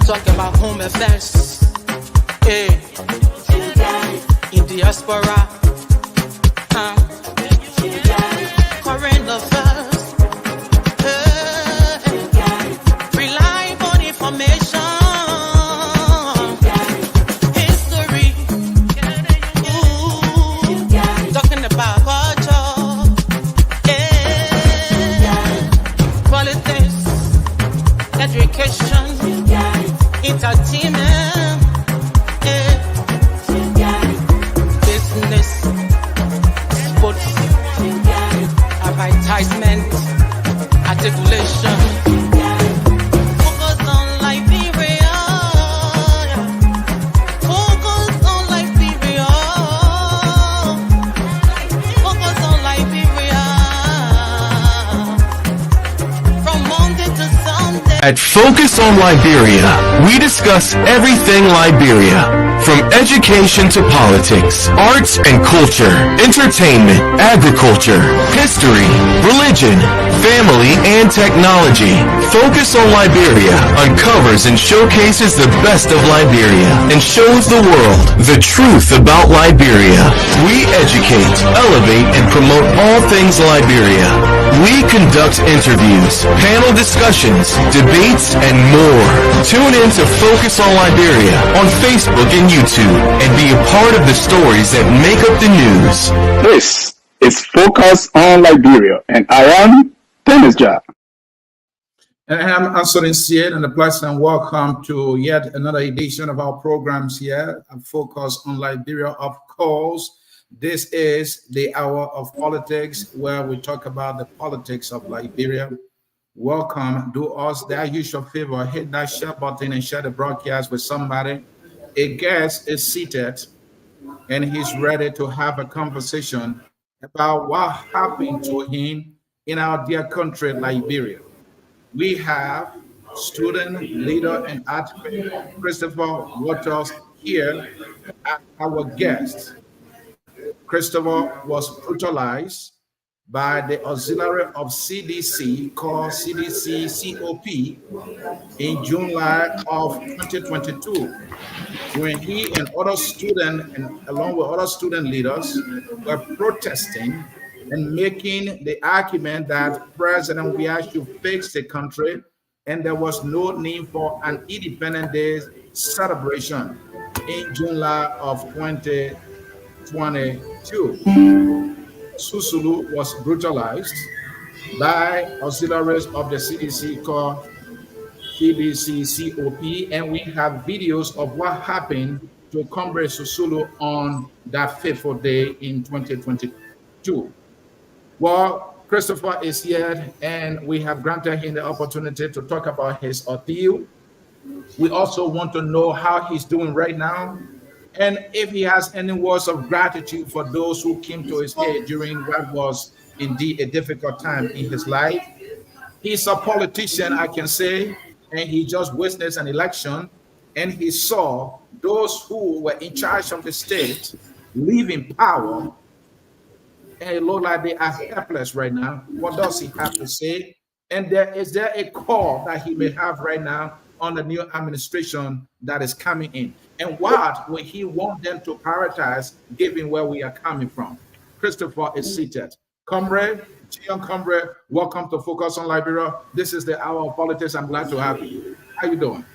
talk about home affairs. Hey, in diaspora, current affairs. Hey, reliable information. History. Ooh, talking about culture. Hey, politics, education, entertainment, business, sports, advertisement, articulation. Focus on Liberia. Focus on Liberia. Focus on Liberia. From Monday to Sunday. At Focus on Liberia, we discuss everything Liberia, from education to politics, arts and culture, entertainment, agriculture, history, religion, family, and technology. Focus on Liberia uncovers and showcases the best of Liberia and shows the world the truth about Liberia. We educate, elevate, and promote all things Liberia. We conduct interviews, panel discussions, debates, and more. Tune in to Focus on Liberia on Facebook and YouTube and be a part of the stories that make up the news. This is Focus on Liberia, and I am Dennis Jah. And I'm Anthony Sied, and a pleasant welcome to yet another edition of our programs here at Focus on Liberia. Of course, this is the hour of politics where we talk about the politics of Liberia. Welcome. Do us that usual favor, hit that share button and share the broadcast with somebody. A guest is seated and he's ready to have a conversation about what happened to him in our dear country, Liberia. We have student, leader, and activist Christopher Waters here as our guest. Christopher was brutalized by the auxiliary of CDC called CDC-CoP in July of 2022, when he and other students, and along with other student leaders, were protesting and making the argument that President Biya should fix the country and there was no need for an Independence Day celebration in July of 2022. Susulu was brutalized by auxiliaries of the CDC called CDC-CoP, and we have videos of what happened to Comrade Susulu on that fateful day in 2022. Well, Christopher is here, and we have granted him the opportunity to talk about his ordeal. We also want to know how he's doing right now, and if he has any words of gratitude for those who came to his aid during what was indeed a difficult time in his life. He's a politician, I can say, and he just witnessed an election, and he saw those who were in charge of the state leaving power, and it looks like they are helpless right now. What does he have to say? And is there a call that he may have right now on the new administration that is coming in? And what will he want them to prioritize given where we are coming from? Christopher is seated. Comrade, Gian Comrade, welcome to Focus on Liberia. This is the hour of politics. I'm glad to have you. How you doing?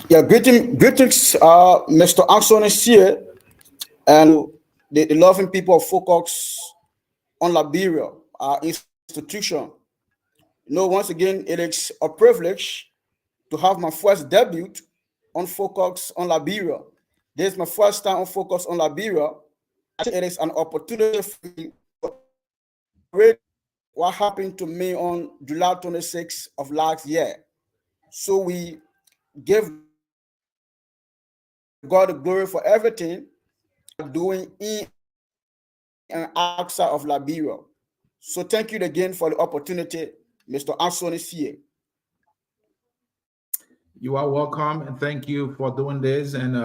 Yeah, greetings, Mr. Anthony Sied, and the loving people of Focus on Liberia, our institution. You know, once again, it is a privilege to have my first debut on Focus on Liberia. This is my first time on Focus on Liberia. It is an opportunity for me to read what happened to me on July 26th of last year. So we give God the glory for everything doing in and outside of Liberia. So thank you again for the opportunity, Mr. Anthony Sied. You are welcome, and thank you for doing this and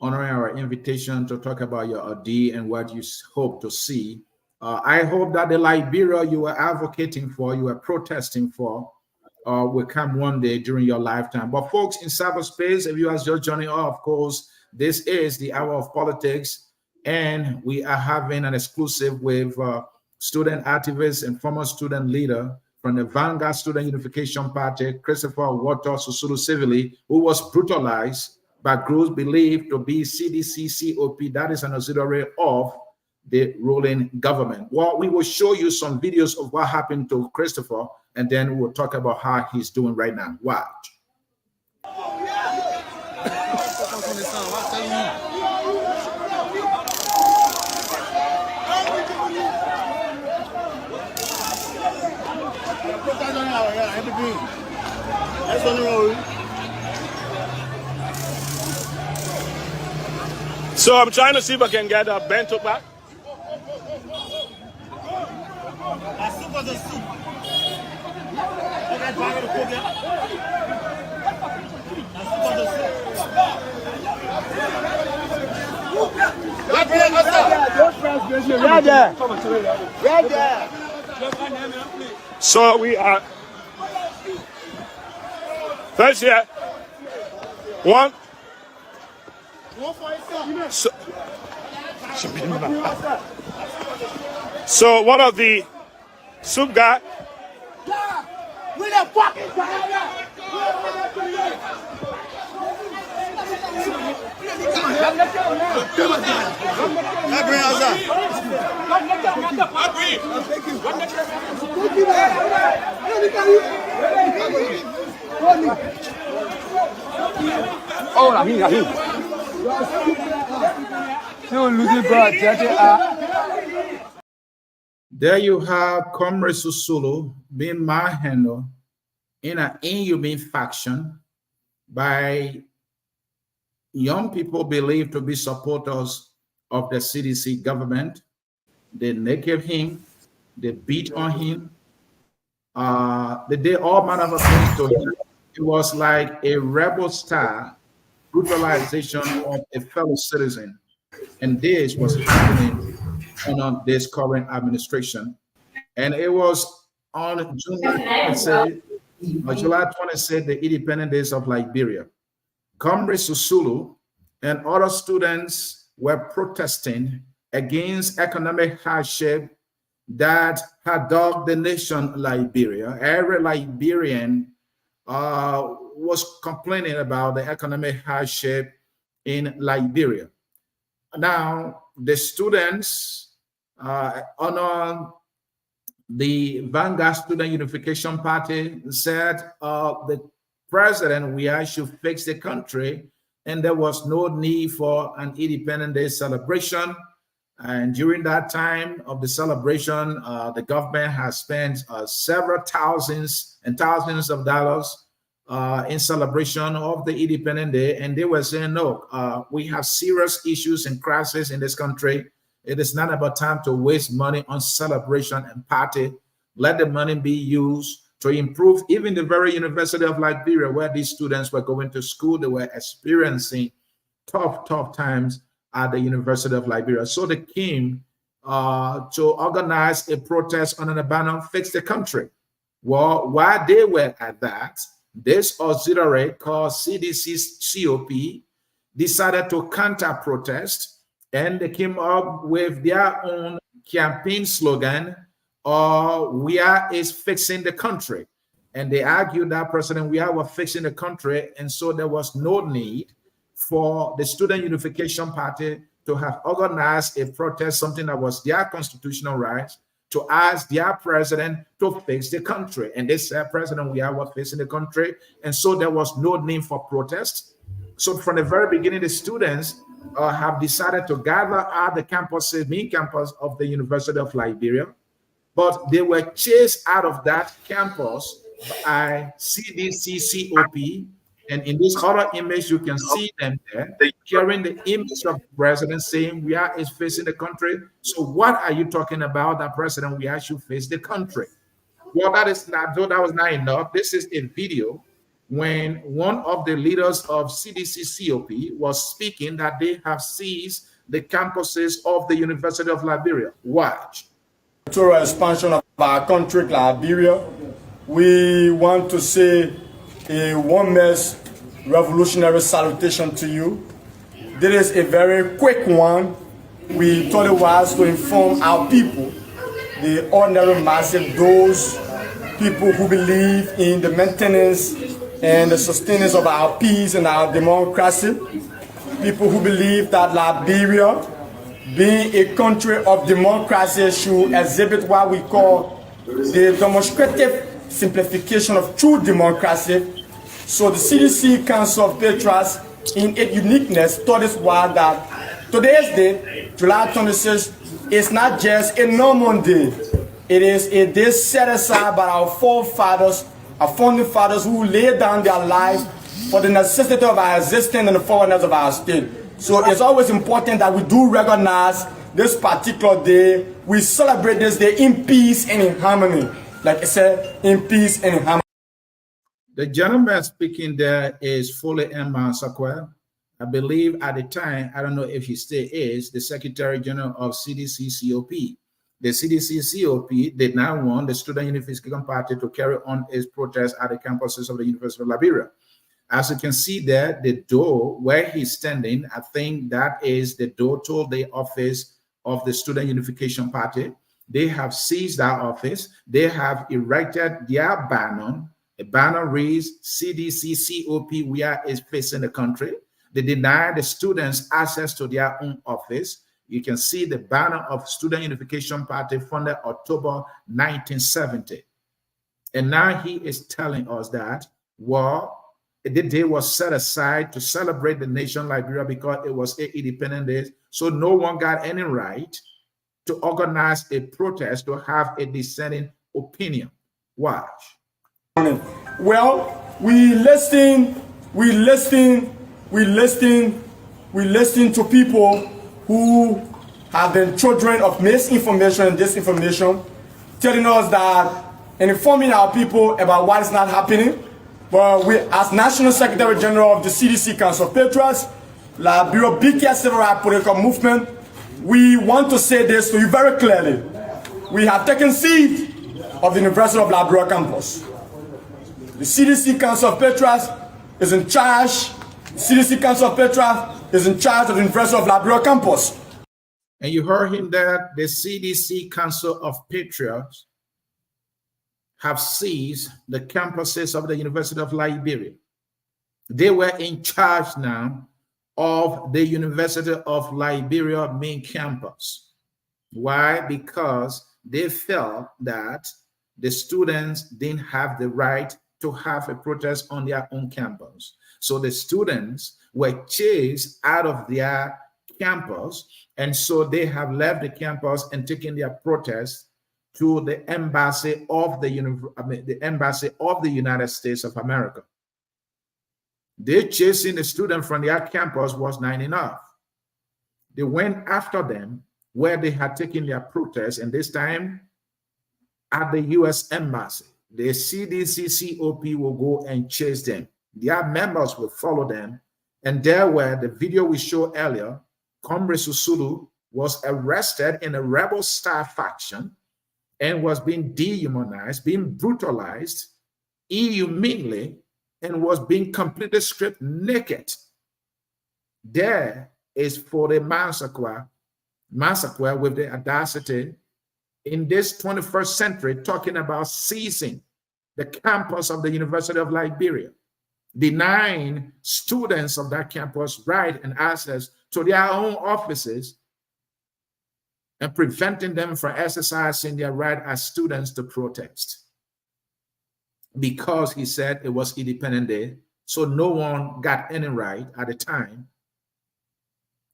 honoring our invitation to talk about your ordeal and what you hope to see I hope that the Liberia you were advocating for, you were protesting for, will come one day during your lifetime. But folks, in cyberspace, if you are just joining us, of course, this is the hour of politics, and we are having an exclusive with student activist and former student leader from the Vanguard Student Unification Party, Christopher Walter Susulu Civilly, who was brutalized by groups believed to be CDC-CoP, that is an auxiliary of the ruling government. Well, we will show you some videos of what happened to Christopher, and then we'll talk about how he's doing right now. Watch. So I'm trying to see if I can get a bento back. So we are first here. One. So one of the soup guy. There you have Comrade Susulu being manhandled in an inhumane faction by young people believed to be supporters of the CDC government. They naked him, they beat on him, they did all manner of things to him. It was like a rebel style brutalization of a fellow citizen. And this was happening under this current administration. And it was on July 26th, the Independent Days of Liberia. Comrade Susulu and other students were protesting against economic hardship that had dogged the nation Liberia. Every Liberian was complaining about the economic hardship in Liberia. Now, the students on the Vanguard Student Unification Party said the president, we should fix the country, and there was no need for an Independence Day celebration. And during that time of the celebration, the government has spent several thousands and thousands of dollars in celebration of the Independence Day. And they were saying, no, we have serious issues and crises in this country. It is not about time to waste money on celebration and party. Let the money be used to improve even the very University of Liberia, where these students were going to school. They were experiencing tough times at the University of Liberia. So they came to organize a protest under the banner, Fix the Country. Well, while they were at that, this auxiliary called CDC-CoP decided to counter-protest, and they came up with their own campaign slogan, we are is fixing the country. And they argued that President we are were fixing the country, and so there was no need for the Student Unification Party to have organized a protest, something that was their constitutional right, to ask their president to fix the country. And they said, President, we are fixing the country. And so there was no need for protest. So from the very beginning, the students have decided to gather at the campuses, main campus of the University of Liberia, but they were chased out of that campus by CDC-CoP. And in this other image, you can see them there carrying the image of the president saying, we are is facing the country. So what are you talking about, that President, we are should face the country? Well, that is not, though that was not enough. This is a video when one of the leaders of CDC-CoP was speaking that they have seized the campuses of the University of Liberia. Watch. territorial expansion of our country, Liberia. We want to say a warmest revolutionary salutation to you. This is a very quick one. We thought it was to inform our people, the ordinary masses, those people who believe in the maintenance and the sustenance of our peace and our democracy, people who believe that Liberia, being a country of democracy, should exhibit what we call the demonstrative simplification of true democracy. So the CDC Council of Patriots, in its uniqueness, thought it was that today's date, July 26th, is not just a normal day. It is a day set aside by our forefathers, our founding fathers, who laid down their lives for the necessity of our existence and the forwardness of our state. So it's always important that we do recognize this particular day. We celebrate this day in peace and in harmony. Like I said, in peace and in harmony. The gentleman speaking there is Foley M. Sakwa. I believe at the time, I don't know if he still is, the Secretary General of CDC-CoP. The CDC-CoP did not want the Student Unification Party to carry on its protests at the campuses of the University of Liberia. As you can see there, the door where he's standing, I think that is the door to the office of the Student Unification Party. They have seized that office. They have erected their banner. A banner reads CDC-CoP, we are facing the country. They deny the students access to their own office. You can see the banner of Student Unification Party founded October 1970. And now he is telling us that, well, the day was set aside to celebrate the nation Liberia because it was an independent day. So no one got any right to organize a protest to have a dissenting opinion. Watch. Well, we listen to people who have been children of misinformation and disinformation, telling us that and informing our people about what is not happening. But we, as National Secretary General of the CDC Council of Patriots, Liberia BK Civil Rights Political Movement, we want to say this to you very clearly. We have taken seat of the University of Liberia campus. The CDC Council of Patriots is in charge. The CDC Council of Patriots is in charge of the University of Liberia campus. And you heard him there, the CDC Council of Patriots have seized the campuses of the University of Liberia. They were in charge now of the University of Liberia main campus. Why? Because they felt that the students didn't have the right to have a protest on their own campus. So the students were chased out of their campus, and so they have left the campus and taken their protest to the embassy of the embassy of the United States of America. They chasing the student from their campus was not enough. They went after them where they had taken their protest, and this time at the U.S. Embassy. The CDC-CoP will go and chase them. Their members will follow them. And there where the video we showed earlier, Comrade Susulu was arrested in a rebel star faction and was being dehumanized, being brutalized inhumanly, and was being completely stripped naked. There is for the massacre with the audacity in this 21st century, talking about seizing the campus of the University of Liberia, denying students of that campus right and access to their own offices, and preventing them from exercising their right as students to protest. Because he said it was Independence Day, so no one got any right at the time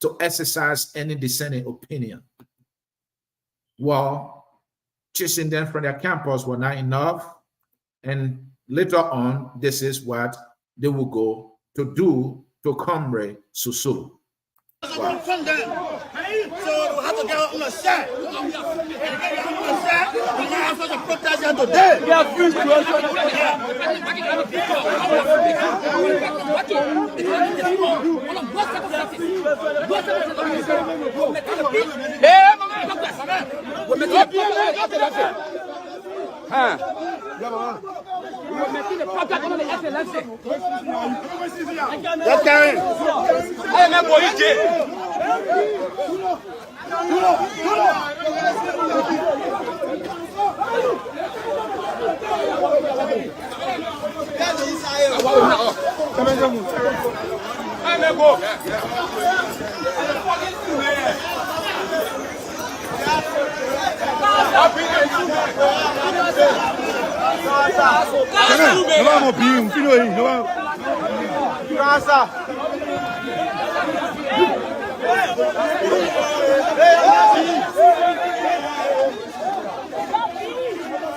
to exercise any dissenting opinion. Well, chasing them from their campus were not enough. And later on, this is what they will go to do to Comrade Susulu. Wow. So we have to get on the set.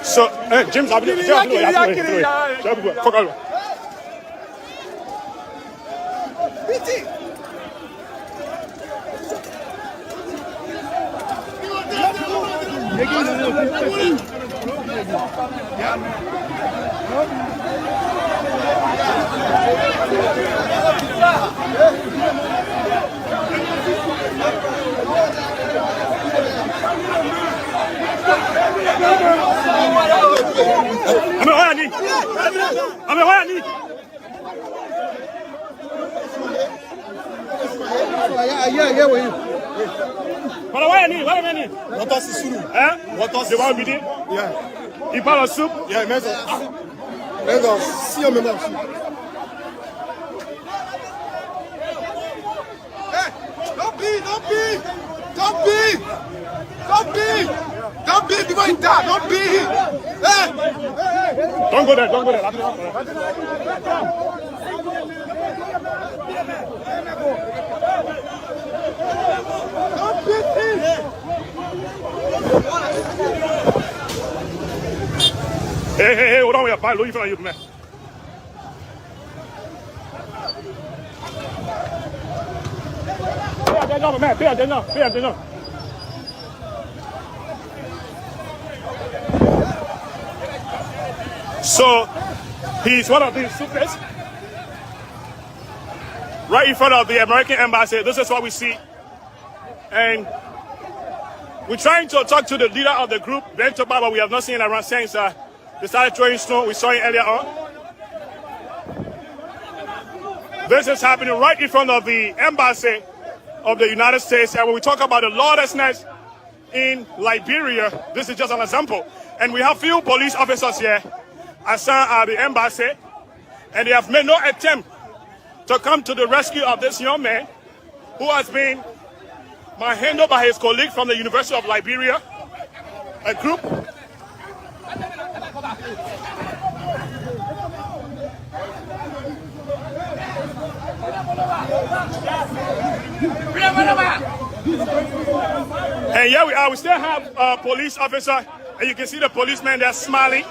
So, James, I'll be Il parle en soupe? Yeah, mais si on me marche. Hey, don't be. Don't be behind that. Don't be. Hey. Don't go there. Don't be. Hey, hold on, we are fine. Look, you from you, man. Pay attention. So, he's one of these supers right in front of the American embassy. This is what we see. And we're trying to talk to the leader of the group, Ben Toba, but we have not seen him around since they started throwing stone. We saw him earlier on. This is happening right in front of the embassy of the United States. And when we talk about the lawlessness in Liberia, this is just an example. And we have few police officers here assigned at the embassy, and they have made no attempt to come to the rescue of this young man who has been manhandled by his colleague from the University of Liberia, a group. And here we are. We still have a police officer, and you can see the policeman there smiling.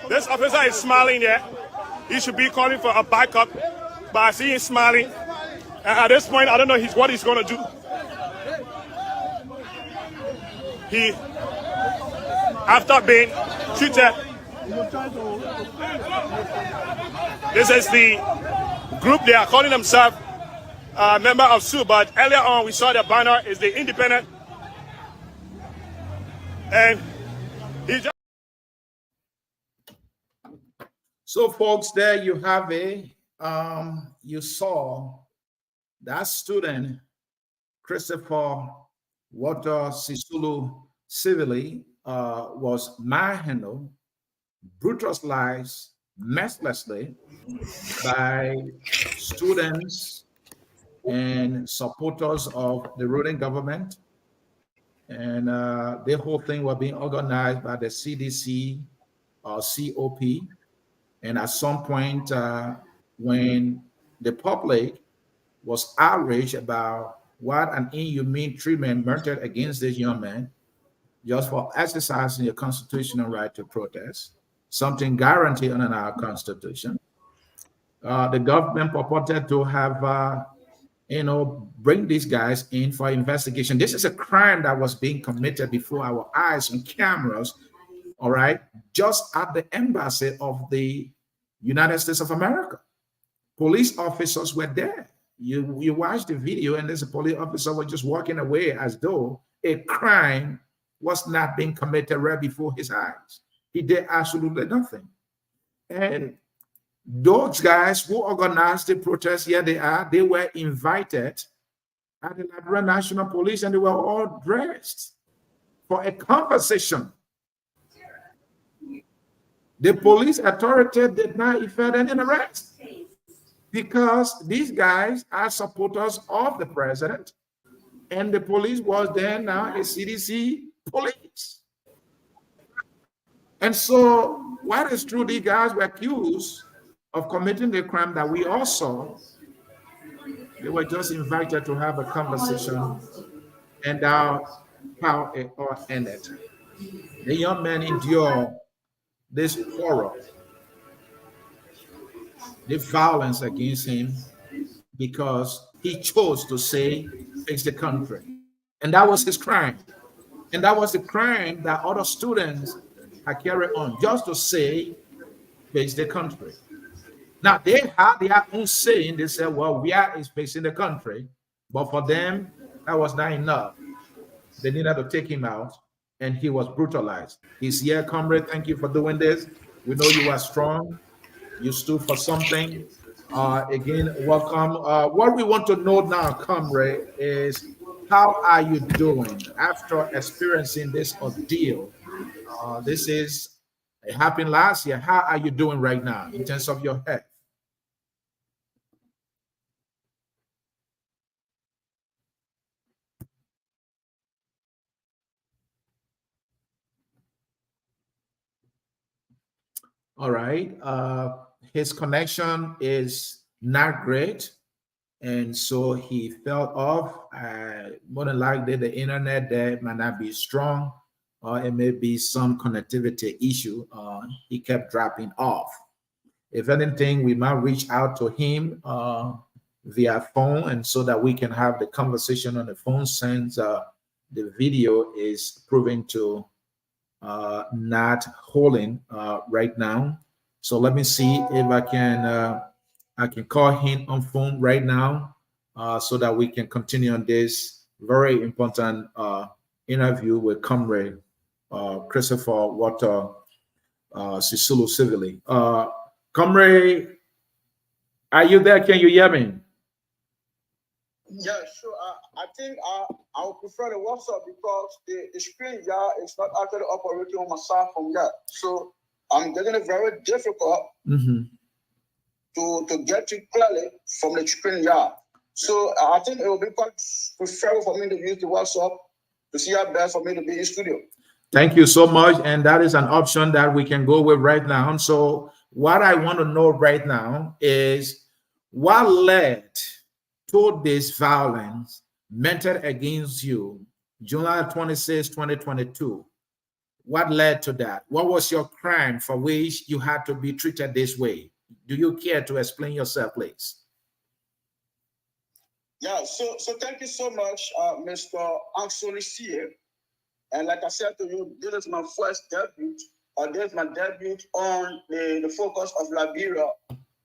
This officer is smiling there. He should be calling for a backup, but I see him smiling. And at this point, I don't know what he's going to do. He, after being treated, this is the group they are calling themselves member of SU, but earlier on we saw the banner is the Independent, and he just. So, folks, there you have it. You saw that student, Christopher Walter Sisulu Civilly, was manhandled, brutalized mercilessly by students and supporters of the ruling government. And the whole thing was being organized by the CDC-CoP. And at some point, when the public was outraged about what an inhumane treatment meted against this young man, just for exercising your constitutional right to protest, something guaranteed under our Constitution, the government purported to have, bring these guys in for investigation. This is a crime that was being committed before our eyes on cameras, all right, just at the embassy of the United States of America. Police officers were there. You watch the video, and there's a police officer was just walking away as though a crime was not being committed right before his eyes. He did absolutely nothing. And those guys who organized the protest, here they are, they were invited at the Liberia National Police, and they were all dressed for a conversation. The police authority did not effect any arrest because these guys are supporters of the president, and the police was then now a CDC police. And so, what is true, these guys were accused of committing the crime that we all saw. They were just invited to have a conversation, and how it all ended. The young man endured this horror, the violence against him, because he chose to say, face the country. And that was his crime. And that was the crime that other students had carried on, just to say, face the country. Now, they had their own saying. They said, well, we are facing the country. But for them, that was not enough. They needed to take him out, and he was brutalized. He's here, comrade. Thank you for doing this. We know you are strong. You stood for something. Again, welcome. What we want to know now, comrade, is how are you doing after experiencing this ordeal? This is it happened last year. How are you doing right now in terms of your health? All right. His connection is not great, and so he fell off. More than likely, the internet there might not be strong, or it may be some connectivity issue. He kept dropping off. If anything, we might reach out to him via phone, and so that we can have the conversation on the phone, since the video is proving to not holding right now. So let me see if I can call him on phone right now, so that we can continue on this very important interview with Comrade Christopher Walter Sisulu Civilly. Comrade, are you there? Can you hear me? Yeah, sure. I think I would prefer the WhatsApp because the screen, yeah, is not actually operating on my side from that. So I'm getting it very difficult to get you clearly from the screen, yeah. So I think it will be quite preferable for me to use the WhatsApp to see how best for me to be in studio. Thank you so much. And that is an option that we can go with right now. So what I want to know right now is what led to this violence meted against you July 26, 2022. What led to that? What was your crime for which you had to be treated this way? Do you care to explain yourself, please? Yeah, so thank you so much, Mr. Anthony C. And like I said to you, this is my first debut, or this is my debut on the focus of Liberia,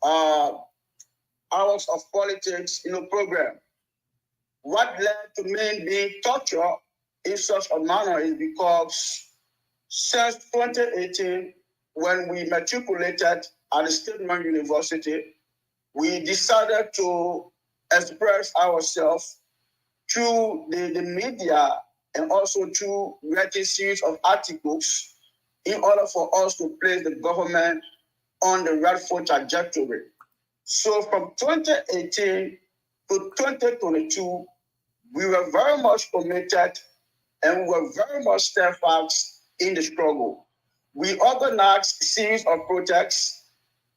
Hours of Politics, program. What led to me being tortured in such a manner is because since 2018, when we matriculated at the State University, we decided to express ourselves through the media and also through writing series of articles in order for us to place the government on the rightful trajectory. So from 2018 to 2022, we were very much committed and we were very much steadfast in the struggle. We organized a series of protests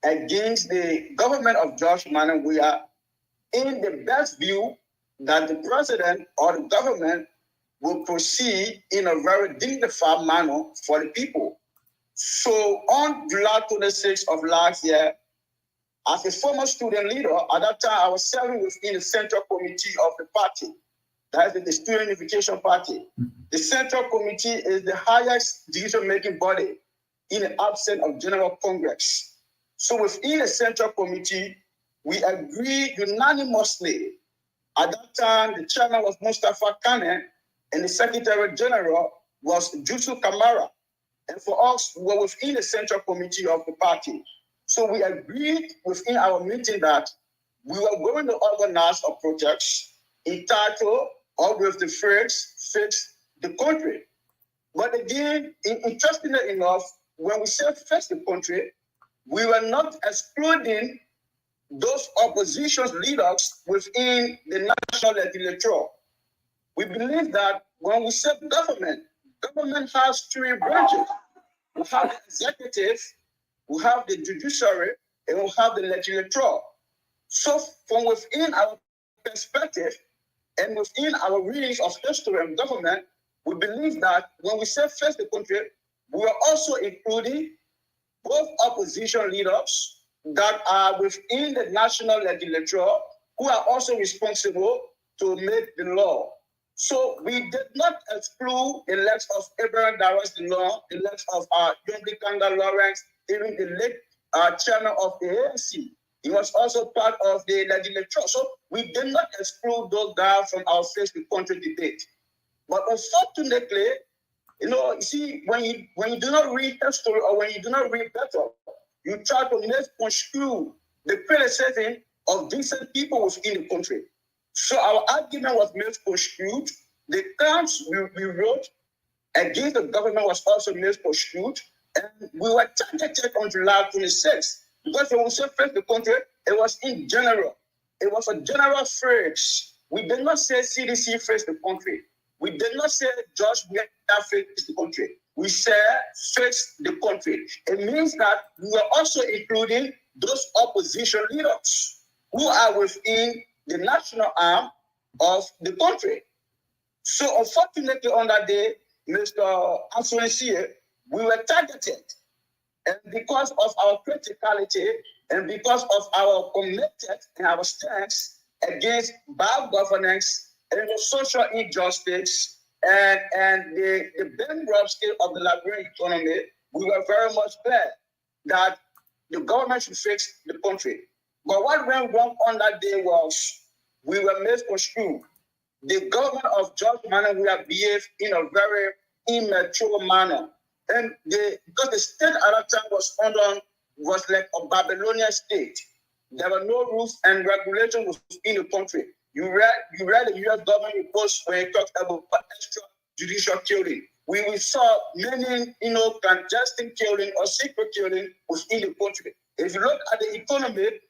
against the government of George Manawia in the best view that the president or the government will proceed in a very dignified manner for the people. So on July 26th of last year, as a former student leader, at that time I was serving within the Central Committee of the party, that is the Student Unification Party. The Central Committee is the highest decision-making body in the absence of General Congress. So within the Central Committee, we agreed unanimously. At that time, the chairman was Mustafa Kane, and the Secretary General was Jusu Kamara. And for us, we were within the central committee of the party. So we agreed within our meeting that we were going to organize a protest entitled "All with the Fix the Country." But again, interestingly enough, when we said fix the country, we were not excluding those opposition leaders within the national legislature. We believe that when we say government has three branches. We have the executive, we have the judiciary, and we have the legislature. So from within our perspective and within our readings of history and government, we believe that when we say first the country, we are also including both opposition leaders that are within the national legislature who are also responsible to make the law. So we did not exclude the likes of Abraham Dawes the law, the likes of Yombi Kanga Lawrence, even the late chairman of the ANC. He was also part of the legislature. So we did not exclude those guys from our face the country debate. But unfortunately, you see, when you do not read history or when you do not read better, you try to misconstrue the criticism of decent people within the country. So our argument was misconstrued. The terms we wrote against the government was also misconstrued. And we were targeted on July 26th. Because when we said first the country, it was in general. It was a general phrase. We did not say CDC first the country. We did not say George first the country. We said first the country. It means that we were also including those opposition leaders who are within the national arm of the country. So unfortunately on that day, Mr. Anthony, we were targeted. And because of our criticality and because of our committed and our stance against bad governance and the social injustice and the bankruptcy of the Liberian economy, we were very much glad that the government should fix the country. But what went wrong on that day was we were misconstrued. The government of George Manabuya behaved in a very immature manner. And because the state at that time was like a Babylonian state. There were no rules and regulations within the country. You read the U.S. government reports when it talks about extrajudicial killing. We saw many, clandestine killing or secret killing within the country. If you look at the economy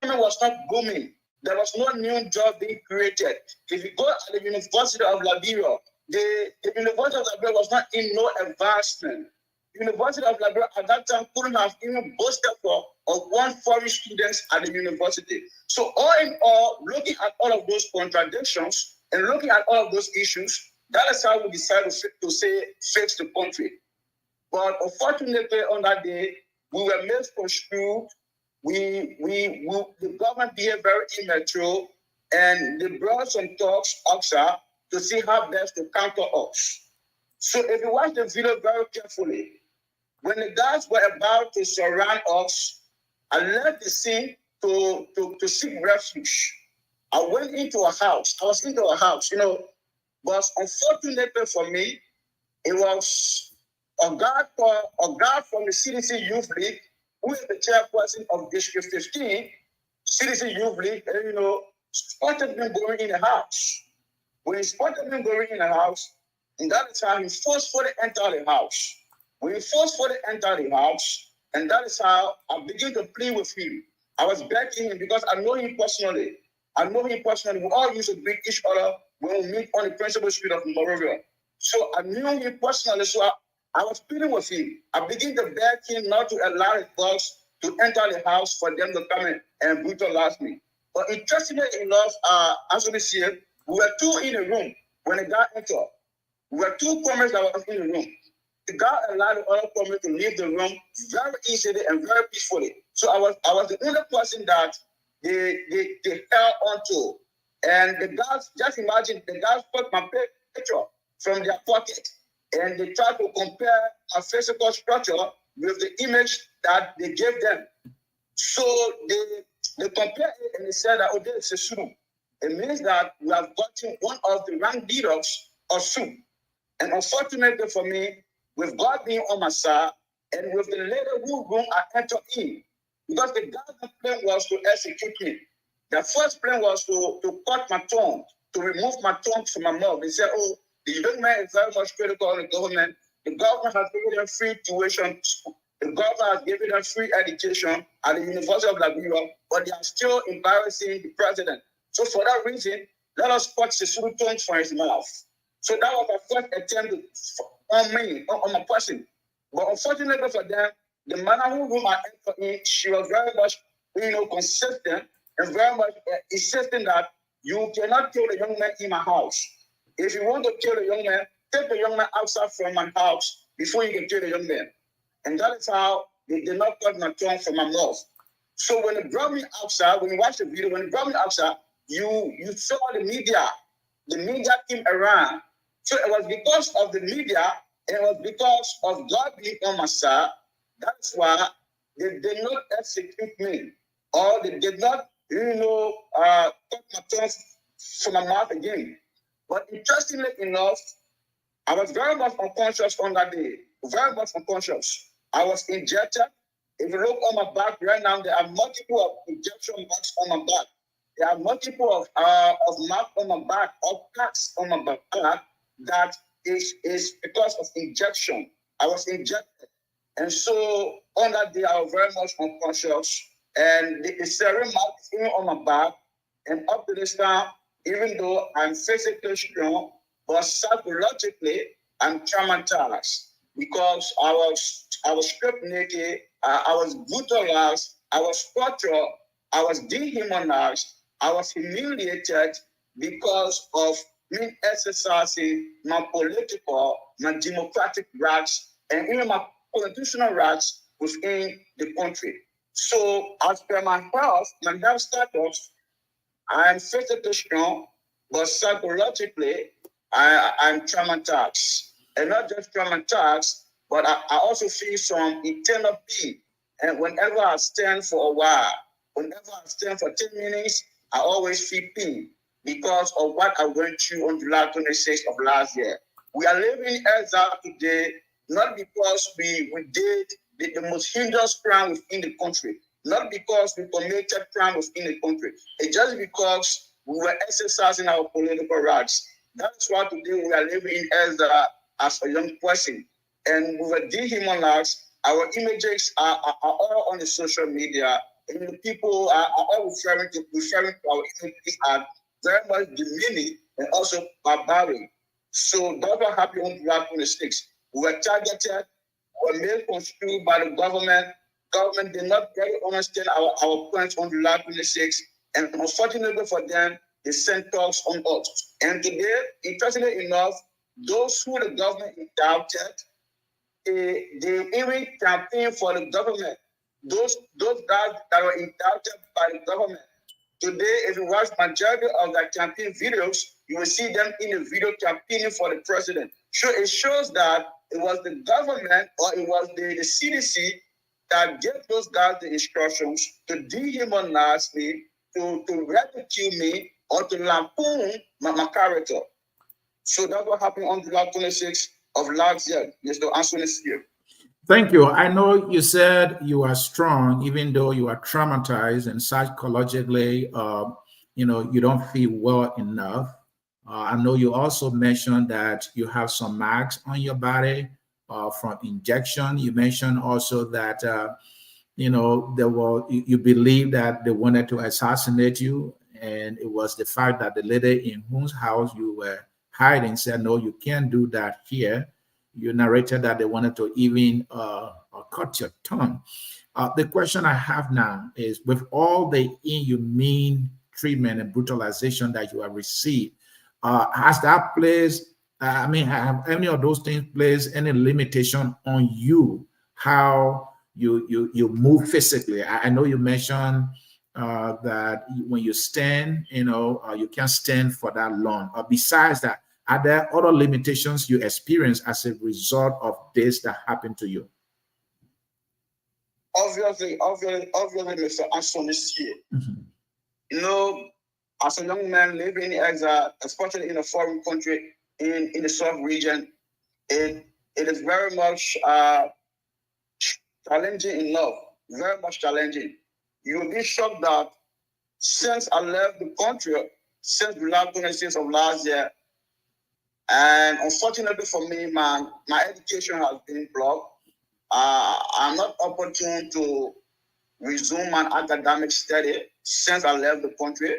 was not booming. There was no new job being created. If you go at the University of Liberia, the University of Liberia was not in no advancement. The University of Liberia at that time couldn't have even boasted for one foreign student at the university. So all in all, looking at all of those contradictions and looking at all of those issues, that is how we decided to say fix the country. But unfortunately on that day, we were misconstrued. The government behaved very immature, and they brought some talks outside to see how best to counter us. So if you watch the video very carefully, when the guys were about to surround us, I left the scene to seek refuge. I went into a house. I was into a house, but unfortunately for me, it was a guard from the CDC Youth League, who is the chairperson of District 15, CDC Youth League, and spotted me going in the house. When he spotted me going in the house, and that is how he forcefully entered the house. When he forcefully entered the house, and that is how I began to plead with him. I was begging him because I know him personally. We all used to greet each other when we meet on the principal street of Monrovia. So I knew him personally, so I was pleading with him. I began to beg him not to allow his dogs to enter the house for them to come in and brutalize me. But interestingly enough, as we see it, we were two in the room when the guy entered. We were two comrades that were in the room. The guy allowed the other comrade to leave the room very easily and very peacefully. So I was the only person that they held onto. And the guys, just imagine, the guys took my picture from their pocket and they tried to compare a physical structure with the image that they gave them. So they compared it and they said that, this is a SUM. It means that we have gotten one of the rank leaders of SUM. And unfortunately for me, with God being on my side, and with the later room I entered in, because the government plan was to execute me. The first plan was to cut my tongue, to remove my tongue from my mouth. They said, oh, the young man is very much critical of the government. The government has given them free tuition. The government has given them free education at the University of Liberia, but they are still embarrassing the president. So for that reason, let us cut the tongue from his mouth. So that was my first attempt on me, on my person. But unfortunately for them, the manner whom I entered in, she was very much, consistent and very much insisting that you cannot kill the young man in my house. If you want to kill the young man, take the young man outside from my house before you can kill the young man. And that is how they did not cut my tongue from my mouth. So when they brought me outside, when you watch the video, when they brought me outside, you saw the media came around. So it was because of the media, and it was because of God being on my side. That's why they did not execute me, or they did not, cut my tongue from my mouth again. But interestingly enough, I was very much unconscious on that day, very much unconscious. I was injected. If you look on my back right now, there are multiple injection marks on my back. There are multiple of marks on my back, or cuts on my back. That is because of injection. I was injected. And so on that day, I was very much unconscious. And the serum mark is on my back. And up to this time, even though I'm physically strong, but psychologically, I'm traumatized because I was stripped naked, I was brutalized, I was tortured, I was dehumanized, I was humiliated because of me exercising my political, my democratic rights, and even my constitutional rights within the country. So as per my health status, I am physically strong, but psychologically, I'm traumatized. And not just traumatized, but I also feel some internal pain. And whenever I stand for a while, whenever I stand for 10 minutes, I always feel pain because of what I went through on July 26th of last year. We are living in exile today, not because we did the most heinous crime within the country, not because we committed crime within the country. It's just because we were exercising our political rights. That's why today we are living in exile as a young person. And we were dehumanized. Our images are all on the social media. And the people are all referring to our images as very much demeaning and also barbaric. So that's what happened on July 26th. We were targeted, we were made construed by the government. Government did not really understand our points on July 26th. And unfortunately for them, they sent talks on us. And today, interestingly enough, those who the government doubted, they even campaign for the government. Those guys that were indicted by the government. Today, if you watch majority of the campaign videos, you will see them in the video campaigning for the president. So it shows that it was the government or it was the CDC that gave those guys the instructions to dehumanize me, to ridicule me, or to lampoon my character. So that's what happened on July 26th of last year, Mr. Anthony Steele. Thank you. I know you said you are strong, even though you are traumatized and psychologically, you don't feel well enough. I know you also mentioned that you have some marks on your body from injection. You mentioned also that, you believe that they wanted to assassinate you. And it was the fact that the lady in whose house you were hiding said, no, you can't do that here. You narrated that they wanted to even cut your tongue. The question I have now is, with all the inhumane treatment and brutalization that you have received, has that placed, have any of those things placed any limitation on you, how you move physically? I know you mentioned that when you stand, you can't stand for that long. Besides that, are there other limitations you experience as a result of this that happened to you? Obviously, Mr. Anthony Steele. As a young man living in exile, especially in a foreign country in the South region, it is very much challenging enough, very much challenging. You will be shocked that since I left the country, since July 26th of last year, and unfortunately for me, my education has been blocked. I'm not opportune to resume my academic study since I left the country.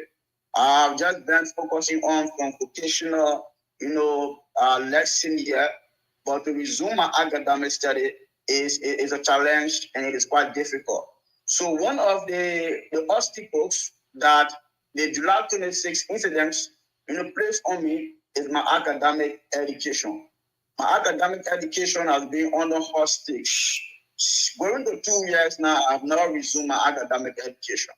I've just been focusing on vocational, lesson here, but to resume my academic study is a challenge and it is quite difficult. So one of the obstacles that the July 26 incidents placed on me is my academic education. My academic education has been under hostage. Going to 2 years now, I've now resumed my academic education.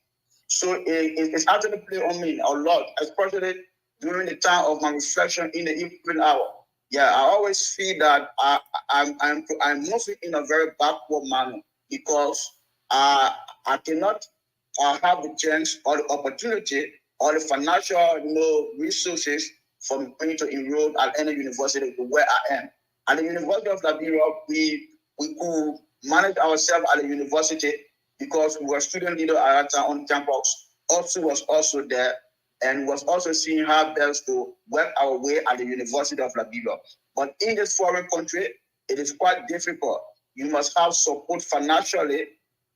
So it's actually played on me a lot, especially during the time of my reflection in the evening hour. Yeah, I always feel that I'm moving in a very backward manner because I cannot have the chance or the opportunity or the financial resources for me to enroll at any university where I am. At the University of Liberia, we could manage ourselves at the university because we were student leader at that time on campus. Also was also there and was also seeing how best to work our way at the University of Liberia. But in this foreign country, it is quite difficult. You must have support financially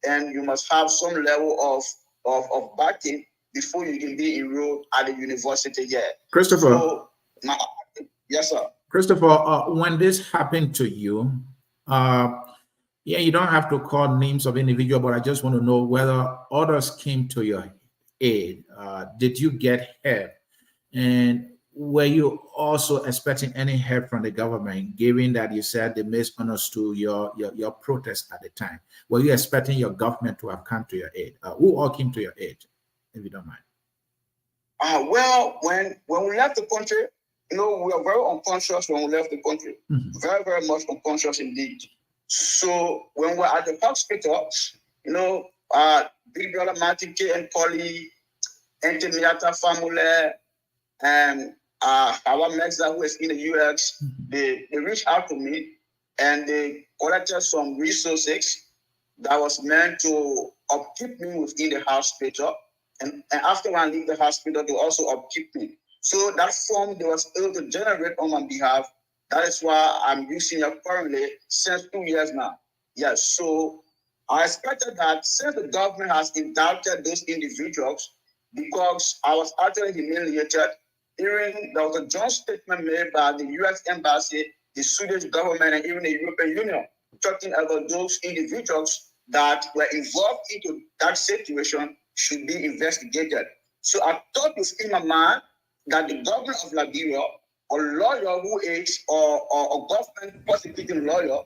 and you must have some level of backing before you can be enrolled at the university here. Christopher. So, yes, sir. Christopher, when this happened to you, yeah, you don't have to call names of individual, but I just want to know whether others came to your aid. Did you get help? And were you also expecting any help from the government, given that you said they misunderstood your protest at the time? Were you expecting your government to have come to your aid? Who all came to your aid, if you don't mind? Well, when we left the country, we were very unconscious when we left the country. Mm-hmm. Very, very much unconscious indeed. So when we were at the hospital, Big Brother Martin K and Polly, Auntie Miata family, and our Mexa who is in the US, they reached out to me and they collected some resources that was meant to upkeep me within the hospital. And after I leave the hospital, they also upkeep me. So that form they was able to generate on my behalf. That is why I'm using it currently since 2 years now. Yes, so I expected that since the government has indicted those individuals, because I was actually humiliated, there was a joint statement made by the US Embassy, the Swedish government, and even the European Union, talking about those individuals that were involved into that situation should be investigated. So I thought within my mind that the government of Liberia, a lawyer who is or a government prosecuting lawyer,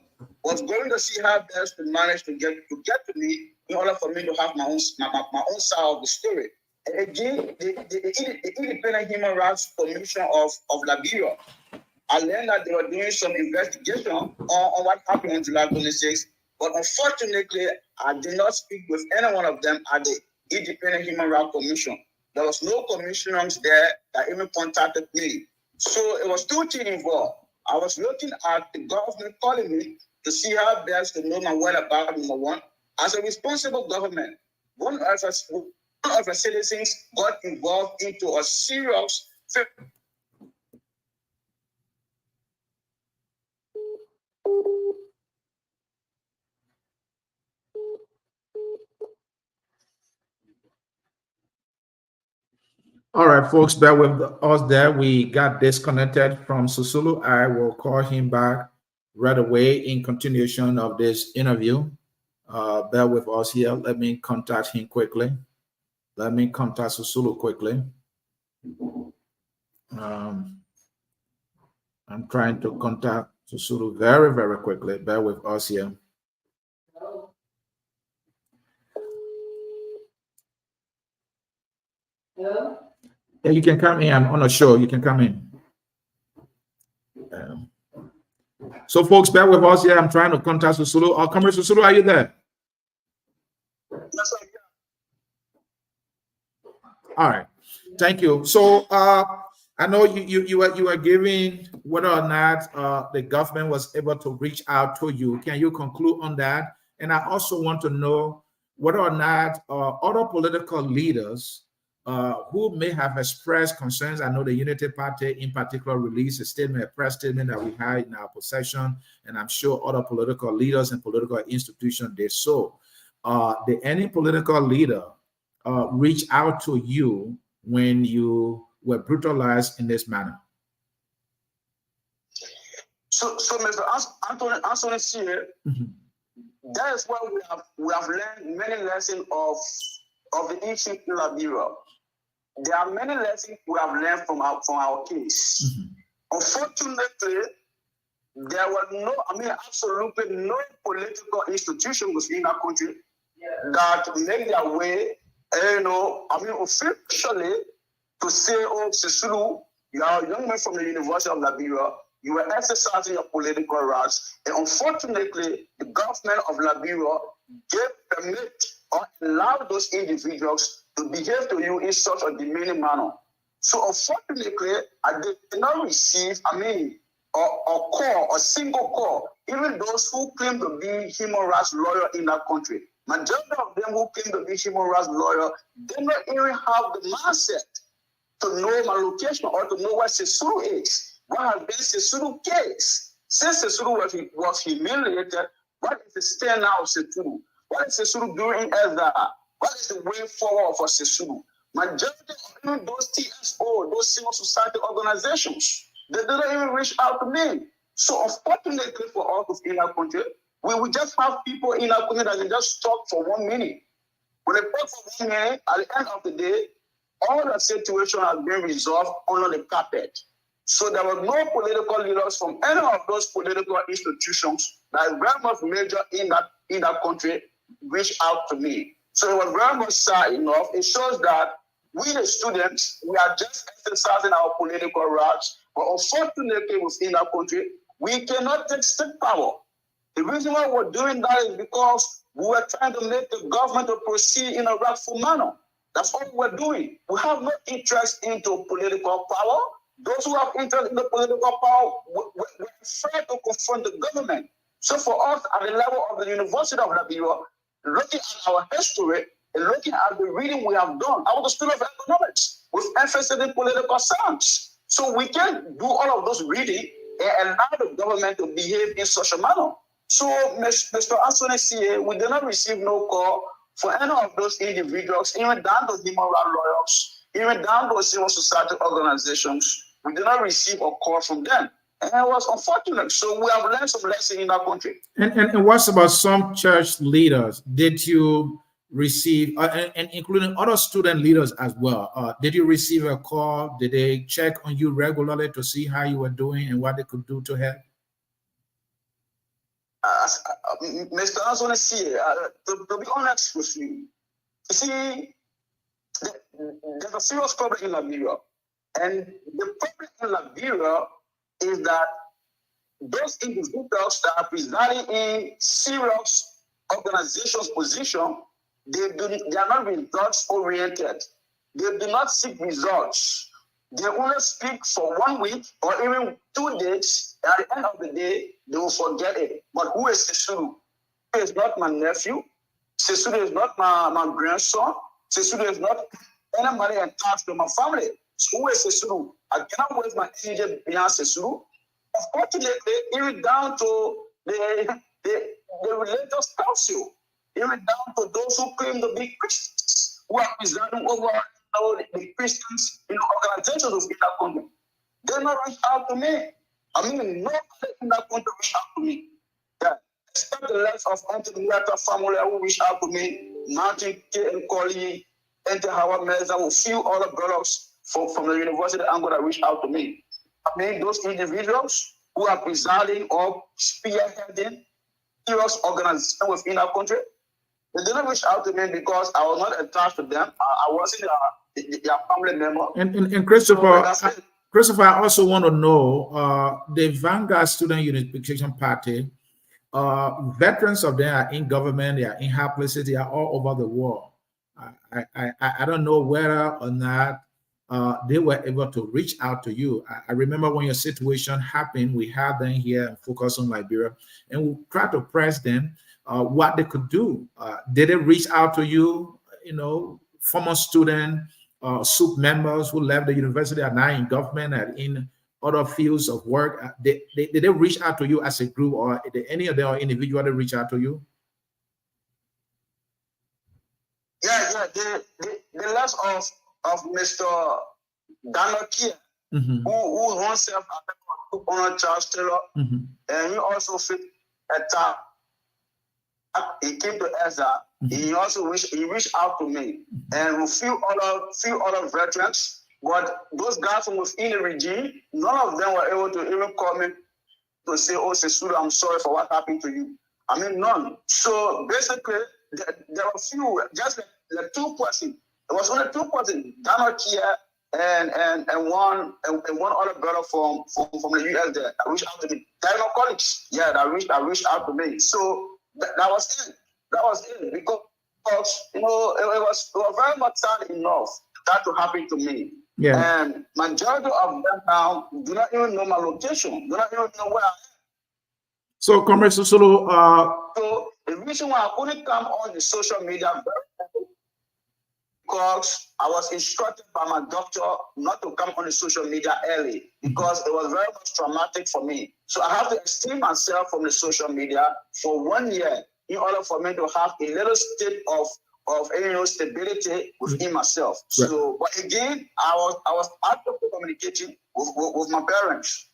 was going to see how best to manage to get to me in order for me to have my own side of the story. And again, the Independent Human Rights Commission of Liberia, I learned that they were doing some investigation on what happened on July 26th, but unfortunately, I did not speak with any one of them at the Independent Human Rights Commission. There was no commissioners there that even contacted me. So it was two things involved. I was looking at the government calling me to see how best to know my whereabouts, number one. As a responsible government, one of the citizens got involved into a serious All right, folks, bear with us there. We got disconnected from Susulu. I will call him back right away in continuation of this interview. Bear with us here. Let me contact him quickly. Let me contact Susulu quickly. I'm trying to contact Susulu very, very quickly. Bear with us here. Hello? Yeah, you can come in. I'm on a show. You can come in. So, folks, bear with us here. I'm trying to contact Susulu. Comrade Susulu, are you there? Yes, all right. Thank you. So, I know you were giving whether or not the government was able to reach out to you. Can you conclude on that? And I also want to know whether or not other political leaders who may have expressed concerns. I know the Unity Party in particular released a statement, a press statement that we had in our possession, and I'm sure other political leaders and political institutions did so. Did any political leader reach out to you when you were brutalized in this manner? So Mr. Anthony here, that is why we have learned many lessons of the issue in Liberia. There are many lessons we have learned from our case. Unfortunately, there were absolutely no political institution within our country that made their way, officially to say, oh, Sisulu, you are a young man from the University of Liberia, you were exercising your political rights, and unfortunately, the government of Liberia gave permit or allowed those individuals to behave to you in such a demeaning manner. So unfortunately, I did not receive, a call, a single call, even those who claim to be human rights lawyer in that country. Majority of them who claim to be human rights lawyer, they don't even have the mindset to know my location or to know what Sisulu is. What has been Sisulu case? Since Sisulu was humiliated, what is the stand now of Sisulu? What is Sisulu doing as that? What is the way forward for Sisulu? Majority of those TSO, those civil society organizations, they didn't even reach out to me. So unfortunately for us in our country, we will just have people in our country that can just talk for 1 minute. When they talk for 1 minute, at the end of the day, all the situation has been resolved under the carpet. So there were no political leaders from any of those political institutions that is very much major in that country reach out to me. So it was very much sad enough. It shows that we the students, we are just exercising our political rights, but unfortunately within our country, we cannot take state power. The reason why we're doing that is because we were trying to make the government to proceed in a rightful manner. That's all we're doing. We have no interest into political power. Those who have interest in the political power, we're afraid to confront the government. So for us, at the level of the University of Liberia, looking at our history and looking at the reading we have done, I was a student of economics with emphasis in political science. So we can do all of those reading and allow the government to behave in such a manner. So, Mr. Anthony, we did not receive no call for any of those individuals, even down to human rights lawyers, even down to civil society organizations. We did not receive a call from them. And it was unfortunate. So we have learned some lessons in our country. And what's about some church leaders? Did you receive, and including other student leaders as well, did you receive a call? Did they check on you regularly to see how you were doing and what they could do to help? Mr. Anthony, to be honest with you, see, there's a serious problem in Liberia. And the problem in Liberia is that those individuals that are presiding in serious organizations' position, they are not results oriented. They do not seek results. They only speak for 1 week or even 2 days. And at the end of the day, they will forget it. But who is Sisulu? He is not my nephew. Sisulu is not my grandson. Sisulu is not anybody attached to my family. So who is Sisulu? I cannot waste my energy beyond Sisulu. Unfortunately, even down to the religious council, even down to those who claim to be Christians, who are presiding over the Christians in organizations of that country. They not reach out to me. I mean, nobody in that country reach out to me. Yeah. Except the likes of Anthony family who reach out to me, Martin K. and Coley, and Howard Meza, a few other brothers from the University of Angola reach out to me. I mean, those individuals who are presiding or spearheading serious organizations within our country, they didn't reach out to me because I was not attached to them. I wasn't their family member. And Christopher, Christopher, I also want to know the Vanguard Student Unification Party, veterans of them are in government, they are in high places, they are all over the world. I don't know whether or not they were able to reach out to you. I remember when your situation happened, we had them here and Focus on Liberia, and we tried to press them what they could do. Did they reach out to you? You know, former student, SOUP members who left the university are now in government and in other fields of work. Did they reach out to you as a group, or did any of them individually reach out to you? Yeah. The loss of Mr. Daniel Kia, who himself took on Charles Taylor, and he also fit a time. He came to Ezra. He also reached out to me, and a few other veterans. But those guys from within the regime, none of them were able to even call me to say, "Oh, Sesudo, I'm sorry for what happened to you." I mean, none. So basically, there were few, just like two persons. It was only two persons, Daniel Kia and one other brother from the US there that reached out to me. Dino colleagues, yeah, that reached out to me. So that was it. That was it. Because you know, it was very much sad enough that to happen to me. Yeah. And majority of them now do not even know my location, do not even know where I am. So, Comrade Susulu, so the reason why I couldn't come on the social media because I was instructed by my doctor not to come on the social media early because it was very much traumatic for me. So I have to exclude myself from the social media for 1 year in order for me to have a little state of stability within myself. Right. So, but again, I was actively communicating with my parents.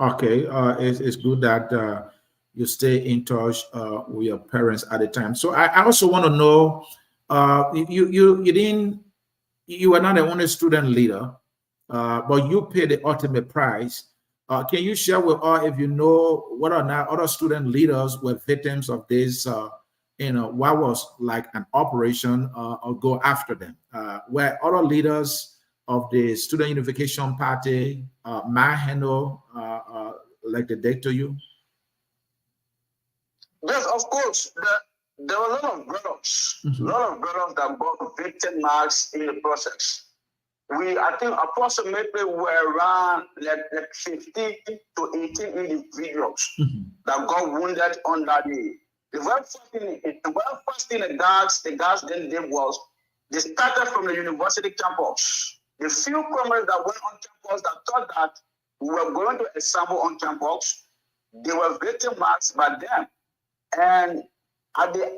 Okay, it's good that you stay in touch with your parents at the time. So I also want to know, you were not the only student leader, but you paid the ultimate price. Can you share with us if you know what or not other student leaders were victims of this? What was like an operation or go after them? Were other leaders of the Student Unification Party manhandle like they did to you? Yes, of course. There were a lot of brothers, that got victimized in the process. I think approximately were around like 15 to 18 individuals that got wounded on that day. The very first thing the guys then did was they started from the university campus. The few comrades that went on campus that thought that we were going to assemble on campus, they were victimized by them. And at the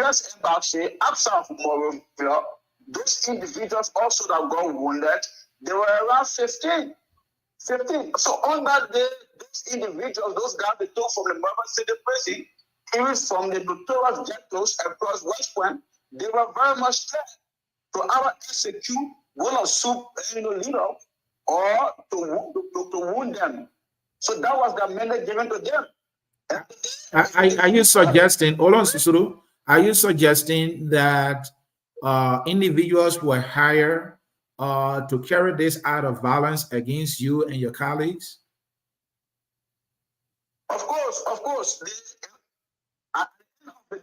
US embassy outside of Monrovia, those individuals also that got wounded, they were around 15. So on that day, those individuals, those guys they took from the Monrovia City prison, even from the notorious ghettos across West Point, they were very much scared to either execute one or SOUP leader or to wound them. So that was the mandate given to them. Are you suggesting, hold on, Susuru, are you suggesting that individuals were hired to carry this out of violence against you and your colleagues? Of course. At the end of the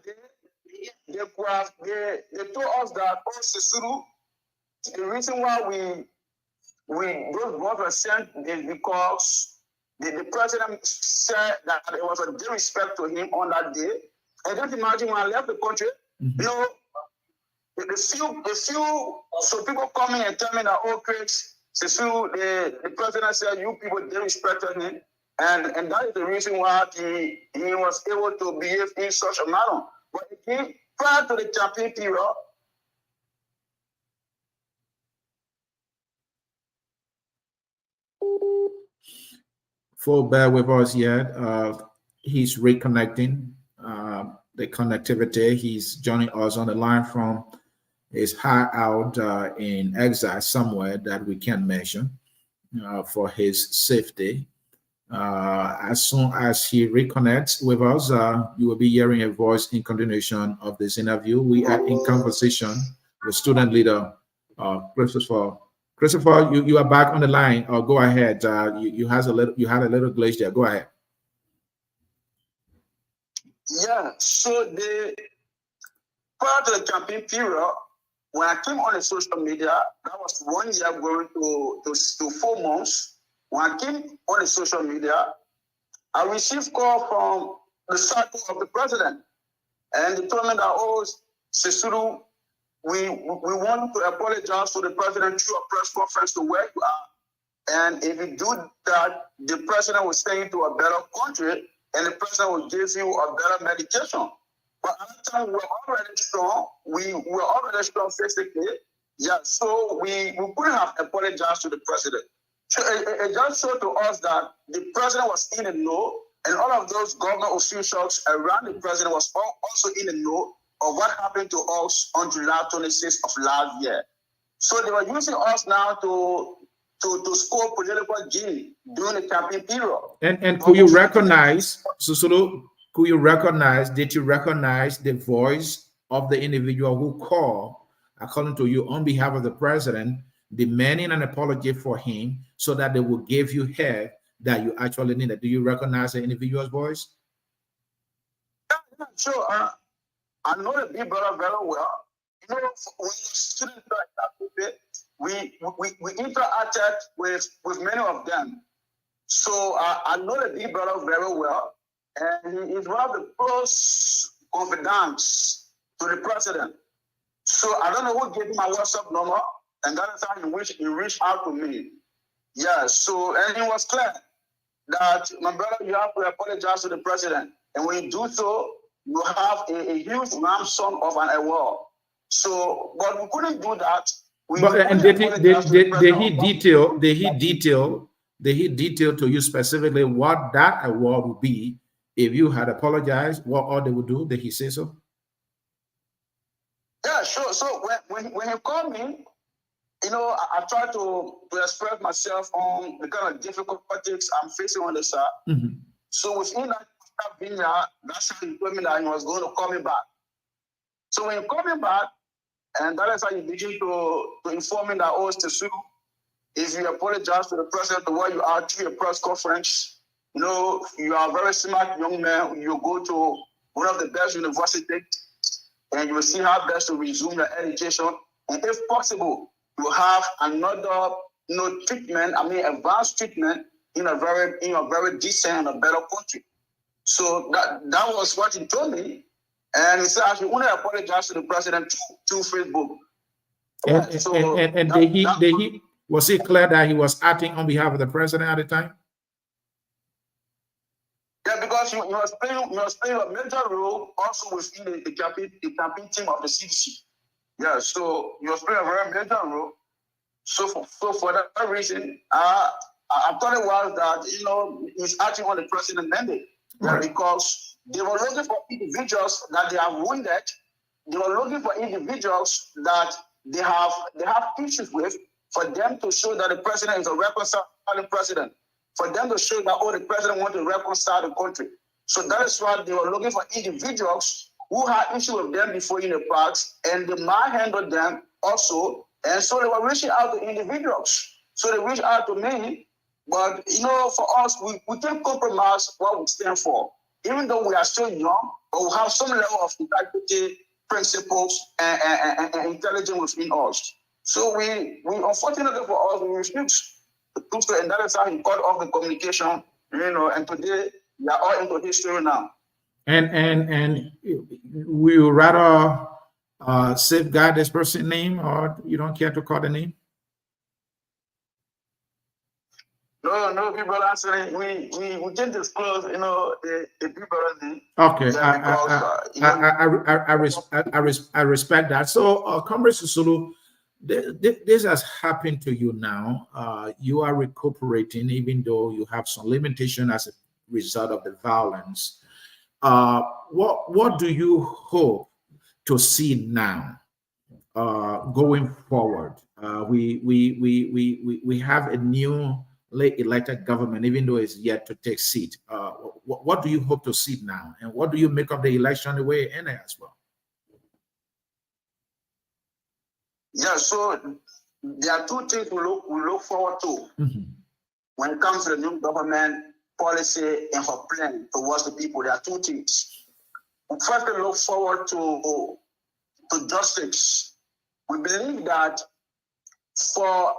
day, they told us that, Susuru, the reason why those boys were sent is because the president said that there was a disrespect to him on that day. I don't imagine when I left the country, the few so people come in and tell me that, Chris, the president said you people disrespected him, and that is the reason why he was able to behave in such a manner. But again, prior to the campaign period, For bear with us yet. He's reconnecting the connectivity. He's joining us on the line from his hideout in exile somewhere that we can't mention for his safety. As soon as he reconnects with us, you will be hearing a voice in continuation of this interview. We are in conversation with student leader Christopher. Christopher, you are back on the line. Go ahead. You had a little glitch there. Go ahead. Yeah. So prior to the campaign period, when I came on the social media, that was 1 year going to 4 months. When I came on the social media, I received call from the circle of the president, and they told me that, oh, Sisulu, we want to apologize to the president through a press conference to where you are. And if you do that, the president will send you to a better country, and the president will give you a better medication. But at the time, we were already strong. We were already strong physically. Yeah, so we couldn't have apologized to the president. So it just showed to us that the president was in the know, and all of those government officials around the president was also in the know of what happened to us on July 26th of last year. So they were using us now to score political gain during the campaign period. And could you recognize, Susulu, did you recognize the voice of the individual who called, according to you, on behalf of the president, demanding an apology for him so that they will give you help that you actually needed? Do you recognize the individual's voice? Yeah, sure. I know the big brother very well. You know, when you're students like that, we interacted with many of them. So I know the big brother very well, and he is one of the close confidants to the president. So I don't know who gave me my WhatsApp number, and that is how he reached out to me. Yeah, so, and it was clear that, my brother, you have to apologize to the president. And when you do so, you have a huge ransom of an award. So, but we couldn't do that. Did he detail to you specifically what that award would be if you had apologized? What all they would do? Did he say so? Yeah, sure. So when he called me, you know, I tried to express myself on the kind of difficulties I'm facing on the side. Mm-hmm. So within that vineyard, that's how he told me that he was going to call me back. So when he called me back, and that is how he began to inform me that, oh, Sisulu, if you apologize to the president to where you are to your press conference, you know, you are a very smart young man. You go to one of the best universities, and you will see how best to resume your education. And if possible, you have another, you know, treatment, advanced treatment in a very decent and a better country. So that was what he told me. And he said I should only apologize to the president through Facebook. Was he clear that he was acting on behalf of the president at the time? Yeah, because he was playing a major role also within the campaign team of the CDC. Yeah, so he was playing a very major role. So for that reason, I thought it was that, you know, he's acting on the president mandate. Yeah, right. Because they were looking for individuals that they have wounded. They were looking for individuals that they have issues with, for them to show that the president is a reconciling president, for them to show that, oh, the president wants to reconcile the country. So that is why they were looking for individuals who had issues with them before in the past, and they might handle them also. And so they were reaching out to individuals. So they reached out to me. But, you know, for us, we can't compromise what we stand for. Even though we are still young, but we have some level of integrity, principles, and intelligence within us. So we unfortunately for us, we refused to do so, and that is how he cut off the communication, you know, and today we are all into history now. And we would rather safeguard this person's name, or you don't care to call the name? No, people are saying we can disclose, you know, the people name. Okay, I respect that. So, Comrade Sisulu, this has happened to you now. You are recuperating, even though you have some limitation as a result of the violence. What do you hope to see now, going forward? We have a new late elected government, even though it's yet to take seat. What do you hope to see now, and what do you make of the election the way it ended as well? Yeah, so there are two things we look forward to when it comes to the new government policy and her plan towards the people. There are two things. First, we look forward to justice. We believe that for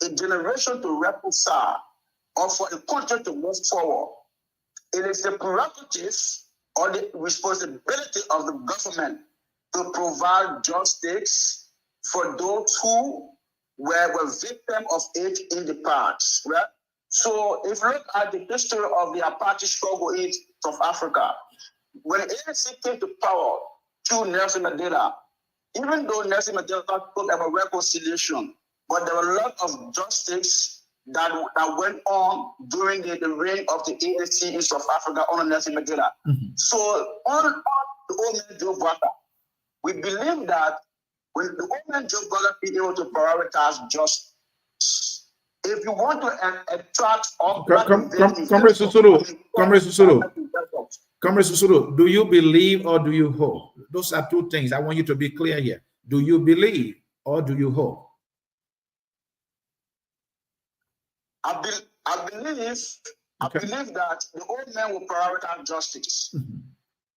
a generation to reconcile or for a country to move forward, it is the prerogative or the responsibility of the government to provide justice for those who were victims of it in the past. Right? So if you look at the history of the apartheid struggle in South Africa, when ANC came to power through Nelson Mandela, even though Nelson Mandela talked about reconciliation, but there were a lot of justice that went on during the reign of the ANC in South Africa under Nelson Mandela. So on the old man Joe Baka, we believe that when the old man Joe Baka be able to prioritize justice, if you want to attract Comrade Susuru, do you believe or do you hope? Those are two things. I want you to be clear here. Do you believe or do you hope? I believe that the old man will prioritize justice.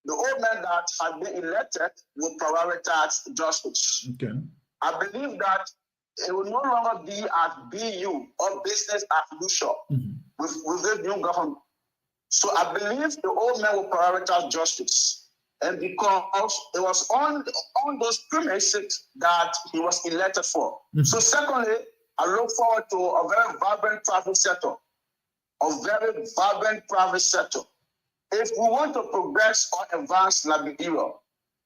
The old man that has been elected will prioritize justice. Okay. I believe that it will no longer be as BU or business as usual with this new government. So I believe the old man will prioritize justice. And because it was on those premises that he was elected for. So secondly, I look forward to a very vibrant private sector. If we want to progress or advance Liberia,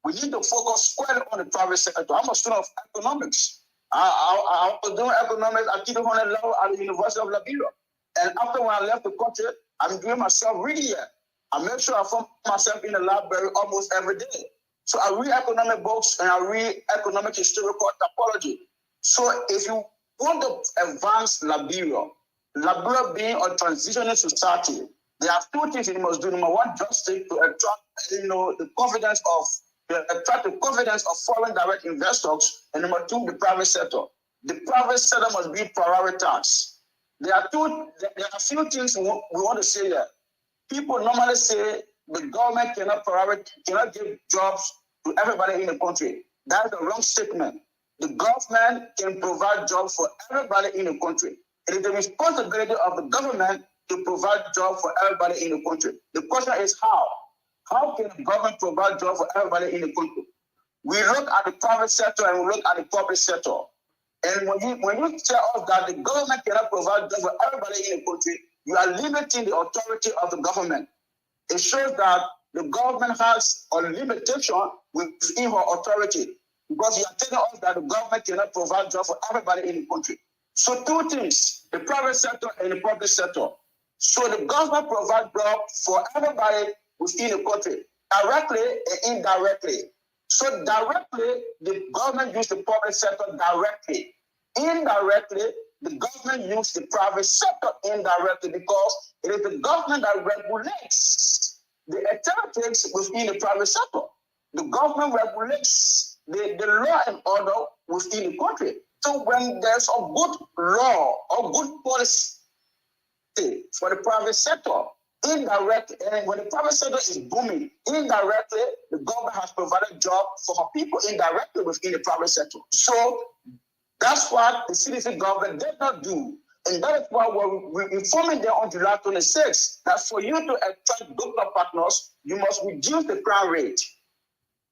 we need to focus squarely on the private sector. I'm a student of economics. I was doing economics at the level at the University of Liberia. And after when I left the country, I'm doing myself reading here. I make sure I find myself in the library almost every day. So I read economic books and I read economic historical typology. So if you want to advance Liberia being a transitional society, there are two things you must do. Number one, justice to attract, the confidence of foreign direct investors, and number two, the private sector. The private sector must be prioritized. There are a few things we want to say here. People normally say the government cannot give jobs to everybody in the country. That is a wrong statement. The government can provide jobs for everybody in the country. It is the responsibility of the government to provide jobs for everybody in the country. The question is how? How can the government provide jobs for everybody in the country? We look at the private sector and we look at the public sector. And when you tell us that the government cannot provide jobs for everybody in the country, you are limiting the authority of the government. It shows that the government has a limitation within her authority because you are telling us that the government cannot provide jobs for everybody in the country. So two things, the private sector and the public sector. So the government provides jobs for everybody within the country, directly and indirectly. So directly, the government uses the public sector directly. Indirectly, the government uses the private sector indirectly because it is the government that regulates the activities within the private sector. The government regulates the law and order within the country. So when there's a good law or good policy for the private sector, indirectly, and when the private sector is booming, indirectly, the government has provided jobs for people indirectly within the private sector. So that's what the CDC government did not do. And that is why we're informing them on July 26 that for you to attract doctor partners, you must reduce the crime rate.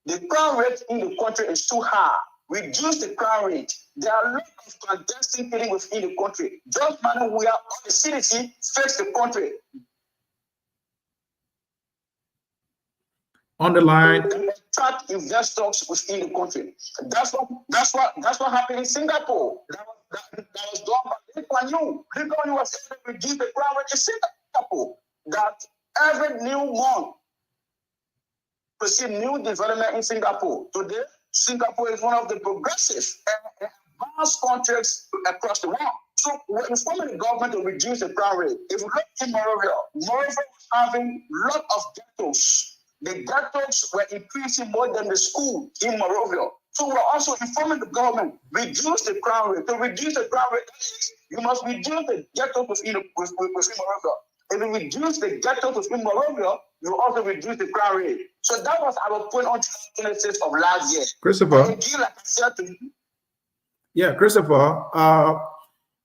The crime rate in the country is too high. Reduce the crime rate. There are a lot of clandestine killing within the country. Just manner where the CDC fix the country. On the line, attract investors within the country. That's what happened in Singapore. That was done by Lee Kuan Yew. Lee Kuan Yew was able to reduce the crime rate in Singapore. That every new month we see new development in Singapore. Today, Singapore is one of the progressive and advanced countries across the world. So we're informing the government to reduce the crime rate. If you look in Monrovia was having a lot of ghettos. The ghettos were increasing more than the school in Monrovia. So we're also informing the government, reduce the crime rate. To reduce the crime rate, you must reduce the ghettos within Monrovia. If you reduce the ghettos within Monrovia, you also reduce the crime rate. So that was our point on July 26th of last year. Christopher. And again, like I said to you, Yeah, Christopher,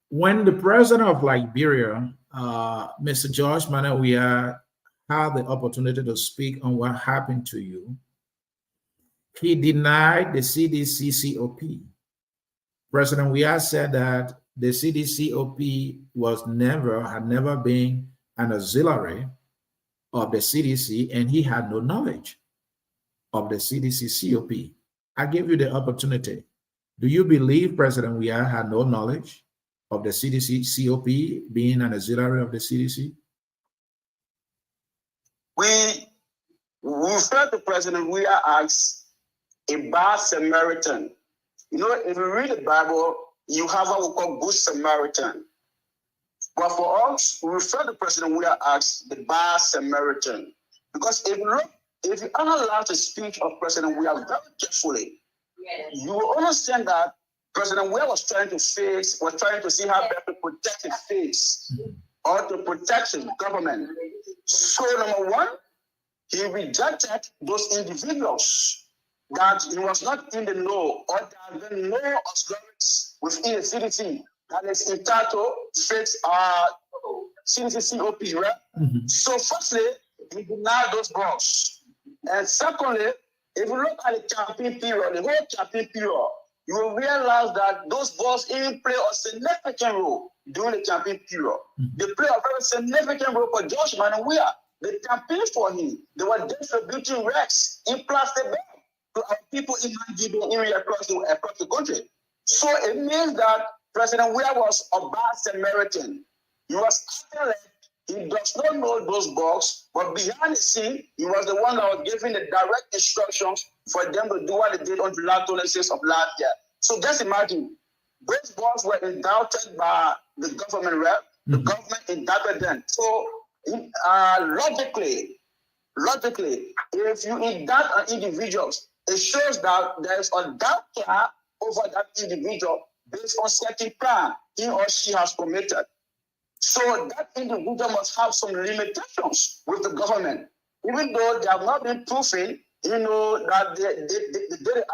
when the president of Liberia, Mr. George Manawia, had the opportunity to speak on what happened to you, he denied the CDC-CoP. President Weah said that the CDC-CoP had never been an auxiliary of the CDC, and he had no knowledge of the CDC-CoP. I give you the opportunity. Do you believe President Weah had no knowledge of the CDC-CoP being an auxiliary of the CDC? We refer to President Weah as a bad Samaritan. You know, if you read the Bible, you have what we call Good Samaritan. But for us, we refer to President Weah as the bad Samaritan. Because if you analyze the speech of President Weah very carefully, you will understand that President Weah was trying to see how best to protect his face or to protect his government. So number one, he rejected those individuals that he was not in the know, or there have been no authorities within the CDC that is entitled to fix CDC-CoP, right? So firstly, he denied those bugs. And secondly, if you look at the campaign period, the whole campaign period, you will realize that those bugs even play a significant role during the campaign period. They play a very significant role for George Manawia. They campaigned for him. They were distributing wrecks in plastic bags to our people in Nigeria area across the country. So it means that President Weah was a bad Samaritan. He was acting like he does not know those bugs, but behind the scene, he was the one that was giving the direct instructions for them to do what they did on July 26th of last year. So just imagine, those bugs were indicted by the government rep. The government indicted them. So logically, if you indict an individual, it shows that there is a doubt over that individual based on certain crime he or she has committed. So that individual must have some limitations with the government, even though they have not been proven, that they did it,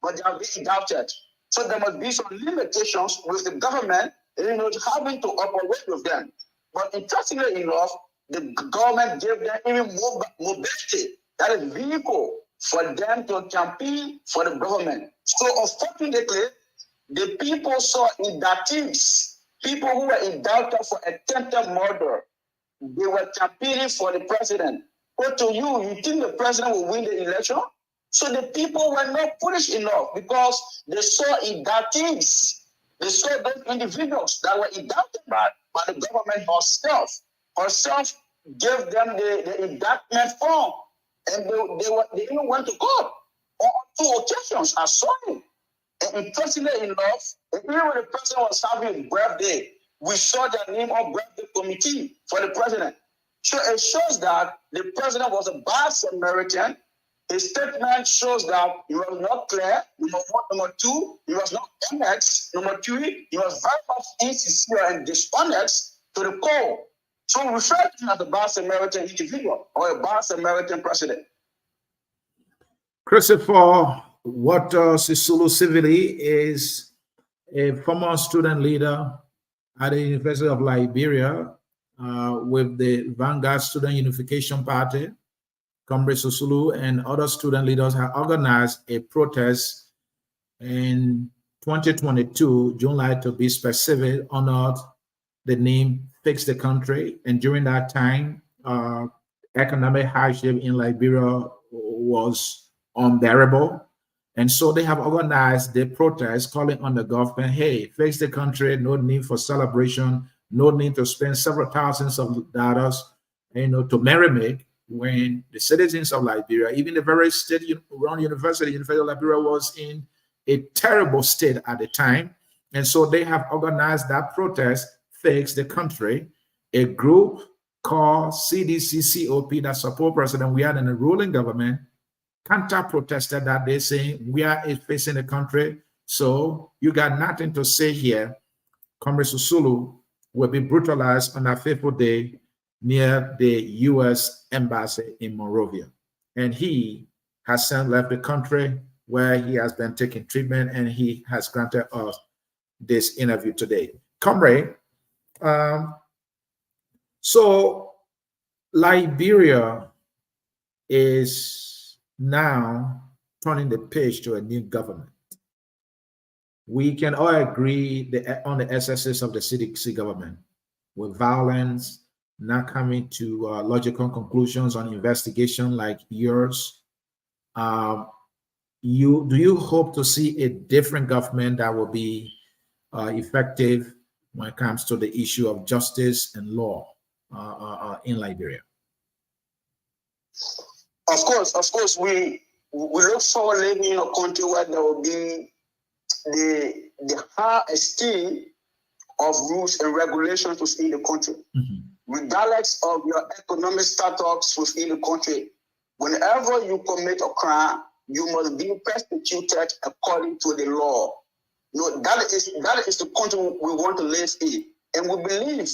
but they have been indicted. So there must be some limitations with the government, having to operate with them. But interestingly enough, the government gave them even more mobility, that is vehicle for them to campaign for the government. So unfortunately, the people saw indictees, people who were indicted for attempted murder, they were campaigning for the president. But to you think the president will win the election? So the people were not foolish enough because they saw indictees. They saw those individuals that were indicted by the government herself. Herself gave them the indictment form. And they even went to court on 2 occasions. I saw it. And interestingly enough, even when the president was having a birthday, we saw the name of birthday committee for the president. So it shows that the president was a bad Samaritan. His statement shows that he was not clear. Number one. Number two, he was not honest. Number three, he was very much insincere and dishonest to the core. So we refer to him as a bad Samaritan individual or a bad Samaritan president. Christopher, what Sisulu Sivili is a former student leader at the University of Liberia with the Vanguard Student Unification Party. Comrade Sisulu and other student leaders have organized a protest in 2022, July to be specific, honored the name Fix the Country. And during that time, economic hardship in Liberia was unbearable. And so they have organized the protest calling on the government, hey, fix the country, no need for celebration, no need to spend several thousands of dollars, to merry-make, when the citizens of Liberia, even the very state-run University of Liberia was in a terrible state at the time. And so they have organized that protest, Fix the Country, a group called CDC-CoP that support President Weah and the ruling government, counter-protested that day saying, we are facing the country, so you got nothing to say here. Comrade Susulu will be brutalized on that fateful day near the U.S. Embassy in Monrovia. And he has since left the country where he has been taking treatment, and he has granted us this interview today. Comrade, so Liberia is now turning the page to a new government. We can all agree on the excesses of the CDC government, with violence, not coming to logical conclusions on investigation like yours. Do you hope to see a different government that will be effective when it comes to the issue of justice and law in Liberia? Of course, we look forward living in a country where there will be the high esteem of rules and regulations within the country. Regardless of your economic status within the country, whenever you commit a crime, you must be prosecuted according to the law. That is the country we want to live in. And we believe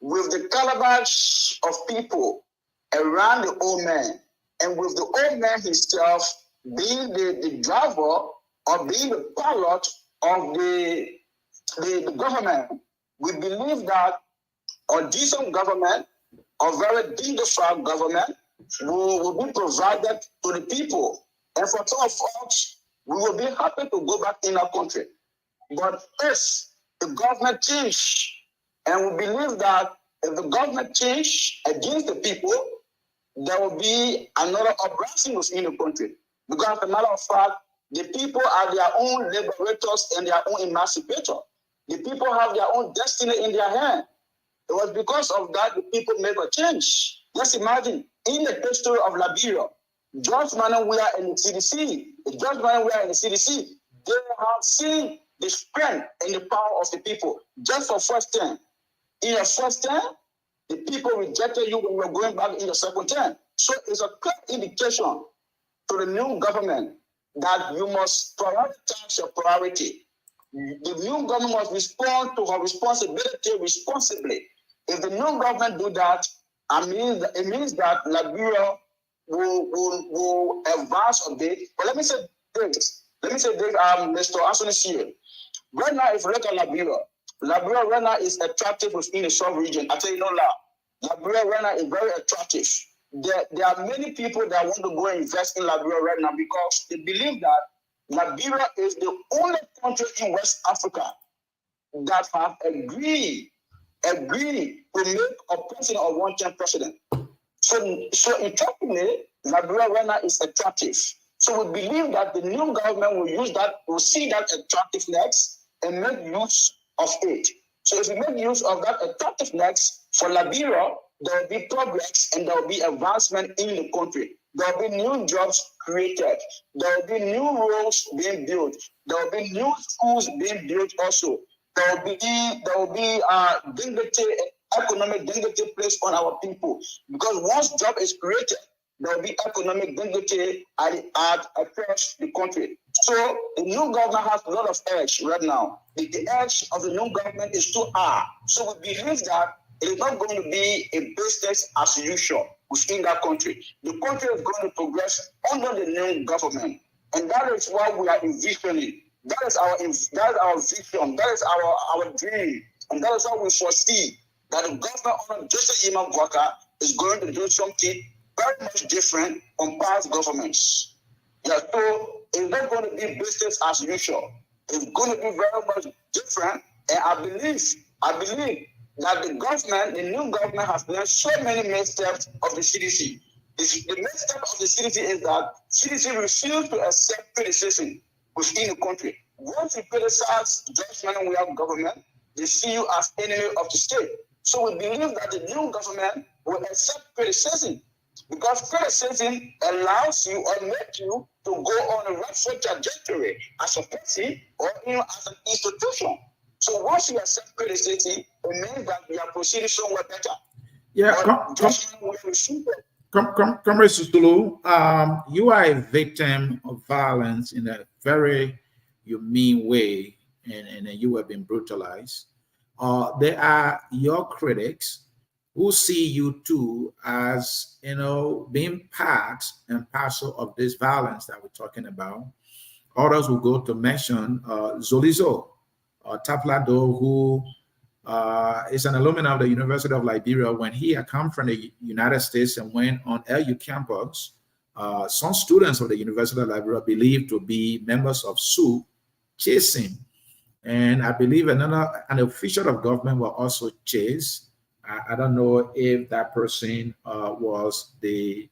with the calabash of people around the old man, and with the old man himself being the driver or being the pilot of the government, we believe that a decent government, a very dignified government, will be provided to the people. And for some of us, we will be happy to go back in our country. But if the government change, and we believe that if the government change against the people, there will be another uprising within the country. Because as a matter of fact, the people are their own liberators and their own emancipators. The people have their own destiny in their hand. It was because of that the people made a change. Just imagine, in the history of Liberia, George Manuel and the CDC, they have seen the strength and the power of the people just for first time. In your first time, the people rejected you when you were going back in the second term. So it's a clear indication to the new government that you must prioritize your priority. The new government must respond to her responsibility responsibly. If the new government do that, it means that Liberia will advance a bit. But let me say this, Mr. Anthony. Right now, if you look at Liberia right now is attractive within the sub-region. I tell you no lie. Liberia right now is very attractive. There are many people that want to go and invest in Liberia right now because they believe that Liberia is the only country in West Africa that have agreed to make a president or one-term president. So interestingly, Liberia right now is attractive. So we believe that the new government will see that attractiveness and make use of it. So if we make use of that attractiveness for Liberia, there will be progress and there will be advancement in the country. There will be new jobs created. There will be new roads being built. There will be new schools being built also. There will be dignity, economic dignity placed on our people. Because once job is created, there will be economic dignity across the country. So the new government has a lot of edge right now. The edge of the new government is too high. So we believe that it is not going to be a business as usual within that country. The country is going to progress under the new government. And that is what we are envisioning. That is our vision. That is our dream. And that is what we foresee, that the government under Joseph Yima Bwaka is going to do something very much different from past governments. Yeah, so it's not going to be business as usual. It's going to be very much different. And I believe that the new government has done so many missteps of the CDC. The misstep of the CDC is that CDC refused to accept criticism within the country. Once you criticize judgment we have government, they see you as enemy of the state. So we believe that the new government will accept criticism, because criticism allows you or makes you to go on a rightful trajectory as a person or as an institution. So once you accept criticism, it means that we are proceeding somewhere better. Yeah, Comrade Susulu, you are a victim of violence in a very mean way, and you have been brutalized. There are your critics who see you too as, being part and parcel of this violence that we're talking about. Others will go to mention Zolizo, Taplado, who is an alumni of the University of Liberia. When he had come from the United States and went on LU campus, some students of the University of Liberia believed to be members of SU chased him. And I believe an official of government was also chased. I don't know if that person was the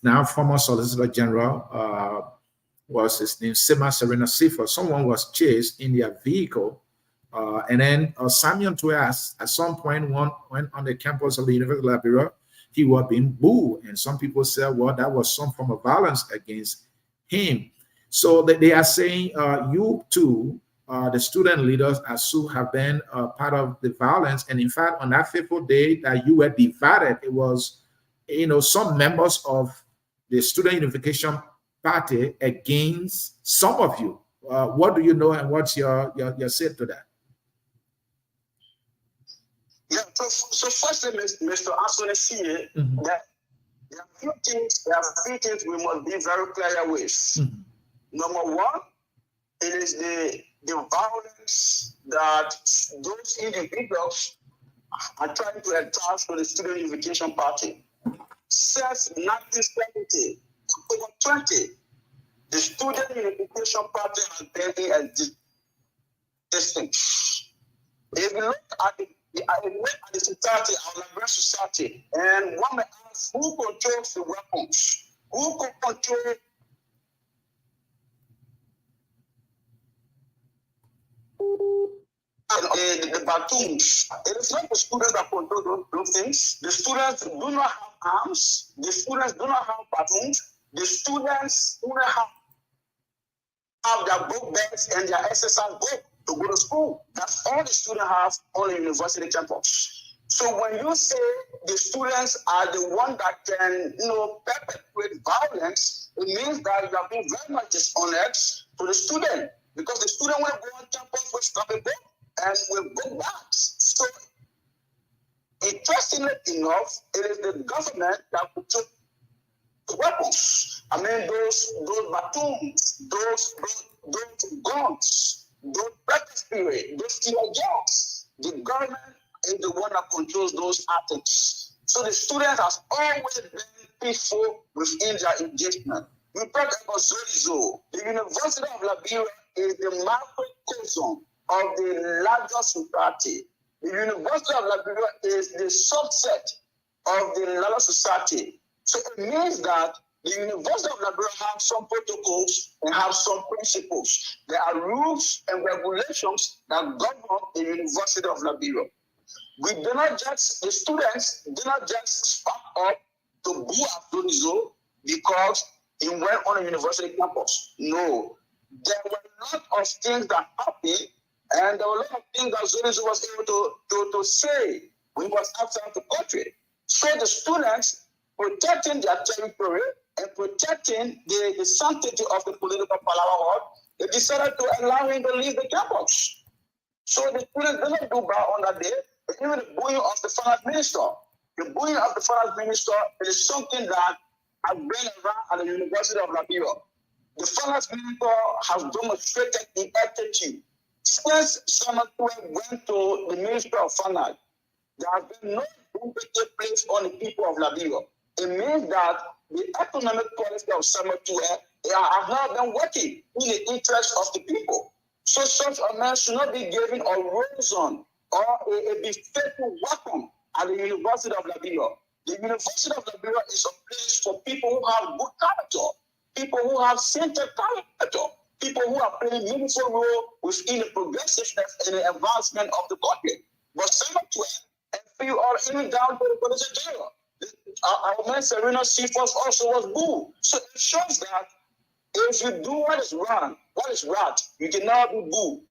now former Solicitor General, was his name, Sima Serena Sifa. Someone was chased in their vehicle. And then Samuel Tuas at some point went on the campus of the University of Liberia. He was being booed. And some people said, well, that was some form of violence against him. So they are saying you too, the student leaders at SU have been part of the violence. And in fact, on that fateful day that you were divided, it was, some members of the Student Unification Party against some of you. What do you know, and what's your say to that? Yeah, so firstly, Mr. Anthony C, that there are few things we must be very clear with. Number one, it is the violence that those individuals are trying to attach to the Student Unification Party. Since 1970, October 20, the Student Unification Party has been in existence. If you look at the society, our Liberian society, and one may ask, who controls the weapons? Who controls the batons? It is not the students that control those things. The students do not have arms. The students do not have batons. The students do not have their book bags and their exercise book to go to school. That's all the students have on the university campus. So when you say the students are the one that can, perpetrate violence, it means that you are being very much dishonest to the student, because the student will go on campus with copy book and will go back. So, interestingly enough, it is the government that took the weapons. I mean, those batons, those guns, those pepper spray, those tear gas. The government is the one that controls those items. So the students have always been peaceful within their engagement. We talk about Zolizo. The University of Liberia is the microcosm of the larger society. The University of Liberia is the subset of the larger society. So it means that the University of Liberia has some protocols and have some principles. There are rules and regulations that govern the University of Liberia. The students do not just spark up to boo Zolizo because he went on a university campus. No. There were a lot of things that happened, and there were a lot of things that Zolizo was able to say when he was outside the country. So the students, protecting their territory and protecting the sanctity of the political power, they decided to allow him to leave the campus. So the students did not do bad on that day. Even the booing of the finance minister. The booing of the finance minister is something that has been around at the University of Liberia. The finance minister has demonstrated ineptitude. Since Samuel went to the Ministry of Finance, there has been no imperative placed on the people of Liberia. It means that the economic policy of Samuel has not been working in the interest of the people. So such a man should not be given a reason or a befitting weapon at the University of Liberia. The University of Liberia is a place for people who have good character, people who have centered character, people who are playing a meaningful role within the progressiveness and the advancement of the country. But Samuel and few are even down to the police general. Our man Serena Seaforth also was booed. So it shows that if you do what is wrong, what is right, you cannot be booed.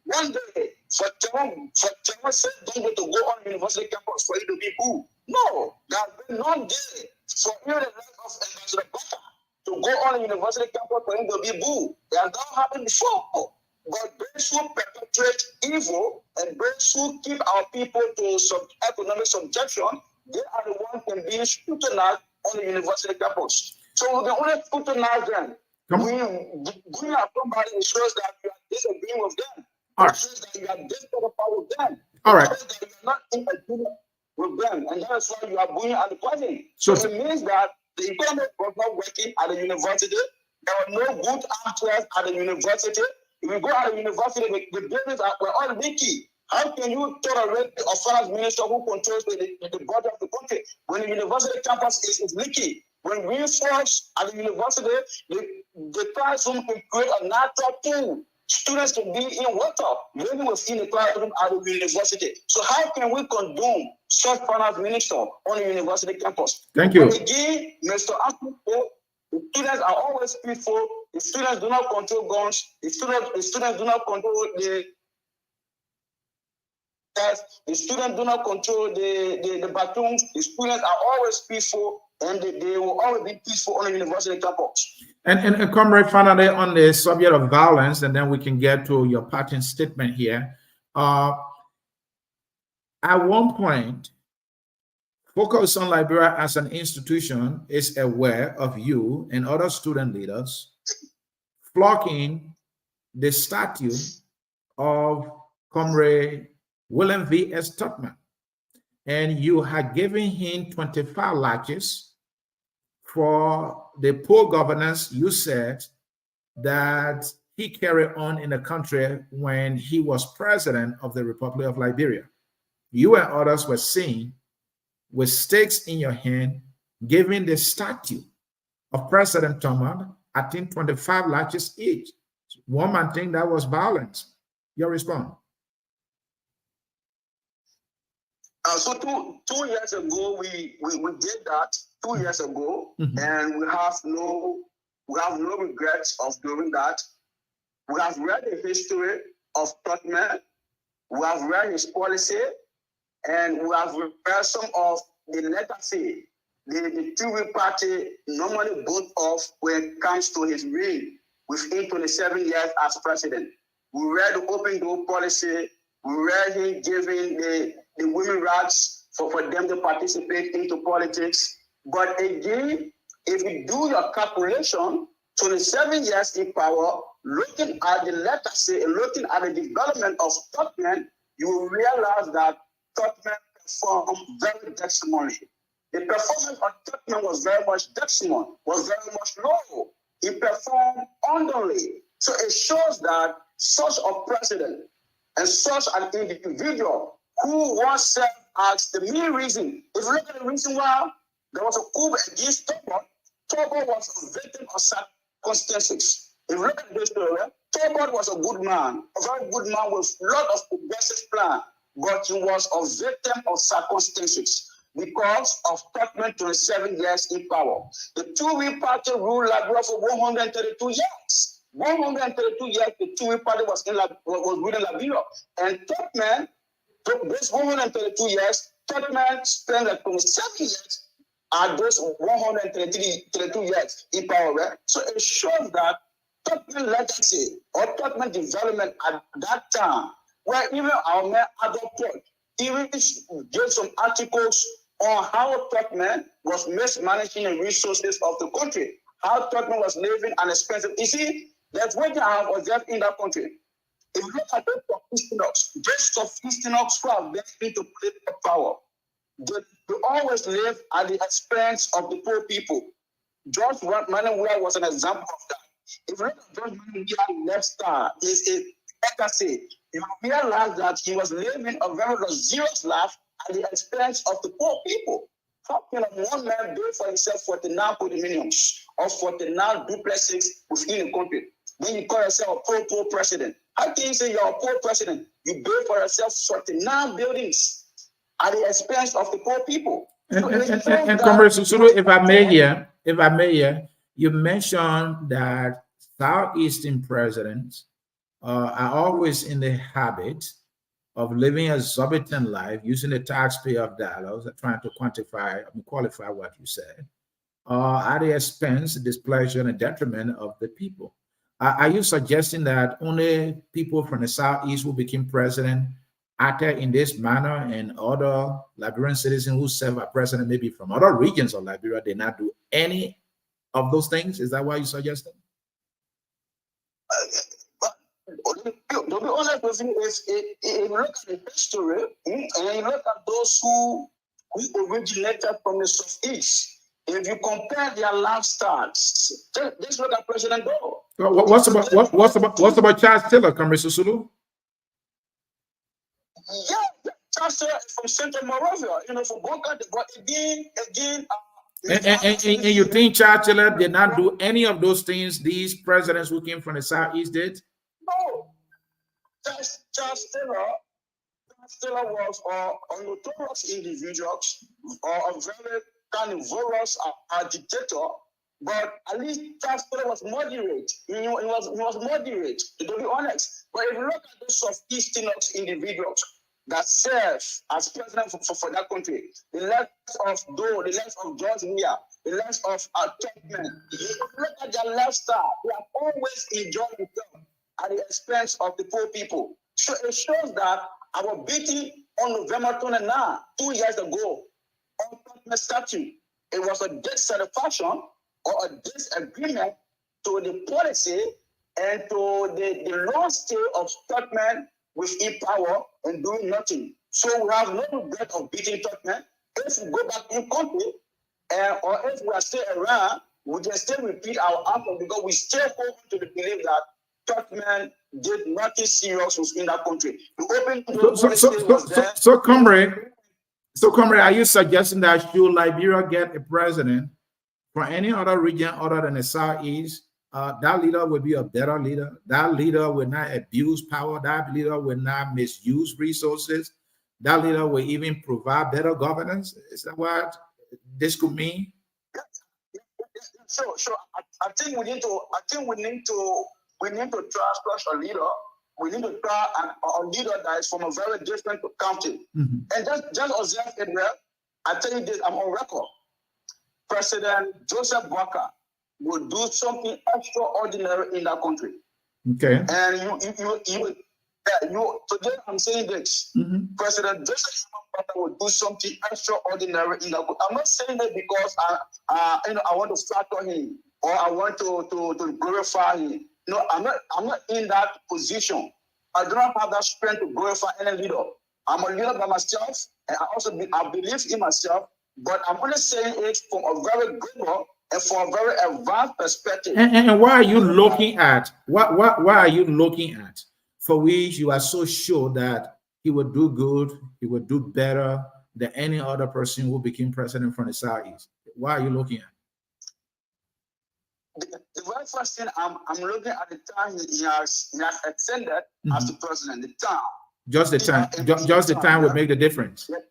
One day, for Chairman said, don't get to go on university campus for you to be booed. No, there has been no day for even the life of Ambassador Bata to go on a university campus for him to be booed. That has not happened before. But those who perpetrate evil and those who keep our people to some economic subjection, they are the ones who can be scrutinized on the university campus. So we can only scrutinize them. We bring up somebody who shows that we are disagreeing with them. All It right. shows that you are dissatisfied with them. All right. It shows that you are not in agreement with them, and that is why you are booing at the president. So So it means that the economy was not working at the university. There were no good armchairs at the university. If you go at the university, the buildings were all leaky. How can you tolerate a finance minister who controls the budget of the country when the university campus is leaky? When we force at the university, the classroom can create a natural pool. Students can be in water, living within the classroom at the university. So how can we condone such finance minister on the university campus? Thank you. But again, Mr. Akpo, the students are always peaceful. The students do not control guns. The students do not control the students do not control the batons. The students are always peaceful, and they will always be peaceful on the university campus. And Comrade, finally on the subject of violence, and then we can get to your parting statement here. At one point, Focus on Liberia as an institution is aware of you and other student leaders flocking the statue of Comrade William V.S. Tubman, and you had given him 25 latches for the poor governance you said that he carried on in the country when he was president of the Republic of Liberia. You and others were seen with stakes in your hand, giving the statue of President Tubman, I think 25 latches each. One man think that was violence. Your response? So two years ago, we did that 2 years ago, and we have no regrets of doing that. We have read the history of Tubman, we have read his policy, and we have read some of the legacy the two party normally both of when it comes to his reign within 27 years as president. We read the open door policy. We read him giving the women rights for them to participate into politics. But again, if you do your calculation, 27 years in power, looking at the legacy and looking at the development of Tubman, you will realize that Tubman performed very dexterously. The performance of Tubman was very much dexterous, was very much low. He performed underly. So it shows that such a president and such an individual who once served as the main reason, if you look at the reason why there was a coup against Tubman, Tubman was a victim of circumstances. If you look at this story, Tubman was a good man, a very good man with a lot of progressive plan, but he was a victim of circumstances because of Tubman 27 years in power. The two-week party ruled Liberia for 132 years. 132 years, the two-week party was ruling Liberia. And Tubman, those 132 years, Tubman spent like 27 years at those 132 years in power. Right? So it shows that Tubman legacy or Tubman development at that time, where even our man Adolf even gave some articles on how Tubman was mismanaging the resources of the country, how Tubman was living an expensive. You see, that's what I have observed in that country. If you look at those sophistics who have been into political power, they always live at the expense of the poor people. George Manuel was an example of that. If you look at George Manuel's lifestyle, like I say, you realize that he was living a very luxurious life at the expense of the poor people. How can one man build for himself 49 condominiums or 49 duplexes within the country? Then you call yourself a poor president. How can you say you're a poor president? You build for yourself 49 buildings at the expense of the poor people. And Comrade Susuru, if I may here, you mentioned that Southeastern presidents are always in the habit of living a exorbitant life, using the taxpayer dollars, trying to qualify what you said, at the expense, displeasure, and detriment of the people. Are you suggesting that only people from the Southeast who became president acted in this manner, and other Liberian citizens who serve as president, maybe from other regions of Liberia, did not do any of those things? Is that why you suggesting? The To be honest with you, if you look at the history and you look at those who originated from the Southeast, if you compare their lifestyles, just look at President Doe. What's about Charles Taylor, Comrade Susulu? Yeah, Charles Taylor is from Central Moravia, from Bunker, but again. And you think Charles Taylor did not do any of those things these presidents who came from the Southeast did? No. Charles Taylor was a notorious individual, or a very carnivorous dictator, but at least Charles Taylor was moderate. He was moderate, to be honest. But if you look at those Southeastern individuals that serve as president for that country, the likes of Doe, the likes of George Weah, the likes of Tubman, if you look at their lifestyle, they have always enjoyed themselves at the expense of the poor people. So it shows that our beating on November 29, 2 years ago, on Tubman statute, it was a dissatisfaction or a disagreement to the policy and to the long stay of Tubman within power and doing nothing. So we have no regret of beating Tubman. If we go back in country, or if we are still around, we can still repeat our action because we still hold to the belief that Tubman did nothing serious within that country. So, comrade, are you suggesting that should Liberia get a president from any other region other than the Southeast, that leader will be a better leader? That leader will not abuse power. That leader will not misuse resources. That leader will even provide better governance. Is that what this could mean? Sure. I think we need to trust such a leader. We need to try a leader that is from a very different country. And just observe it well. I tell you this, I'm on record. President Joseph Boakai will do something extraordinary in that country. Okay. And you today I'm saying this. President Joseph Boakai will do something extraordinary in that country. I'm not saying that because I want to flatter him or I want to glorify him. No, I'm not in that position. I do not have that strength to glorify any leader. I'm a leader by myself, and I believe in myself, but I'm only saying it from a very global and from a very advanced perspective. And why are you looking at why are you looking at for which you are so sure that he would do good, he would do better than any other person who became president from the Southeast? Why are you looking at? The very first thing I'm looking at the time he has extended as the president. The time. Just the time. Just the time would make the difference. Yeah.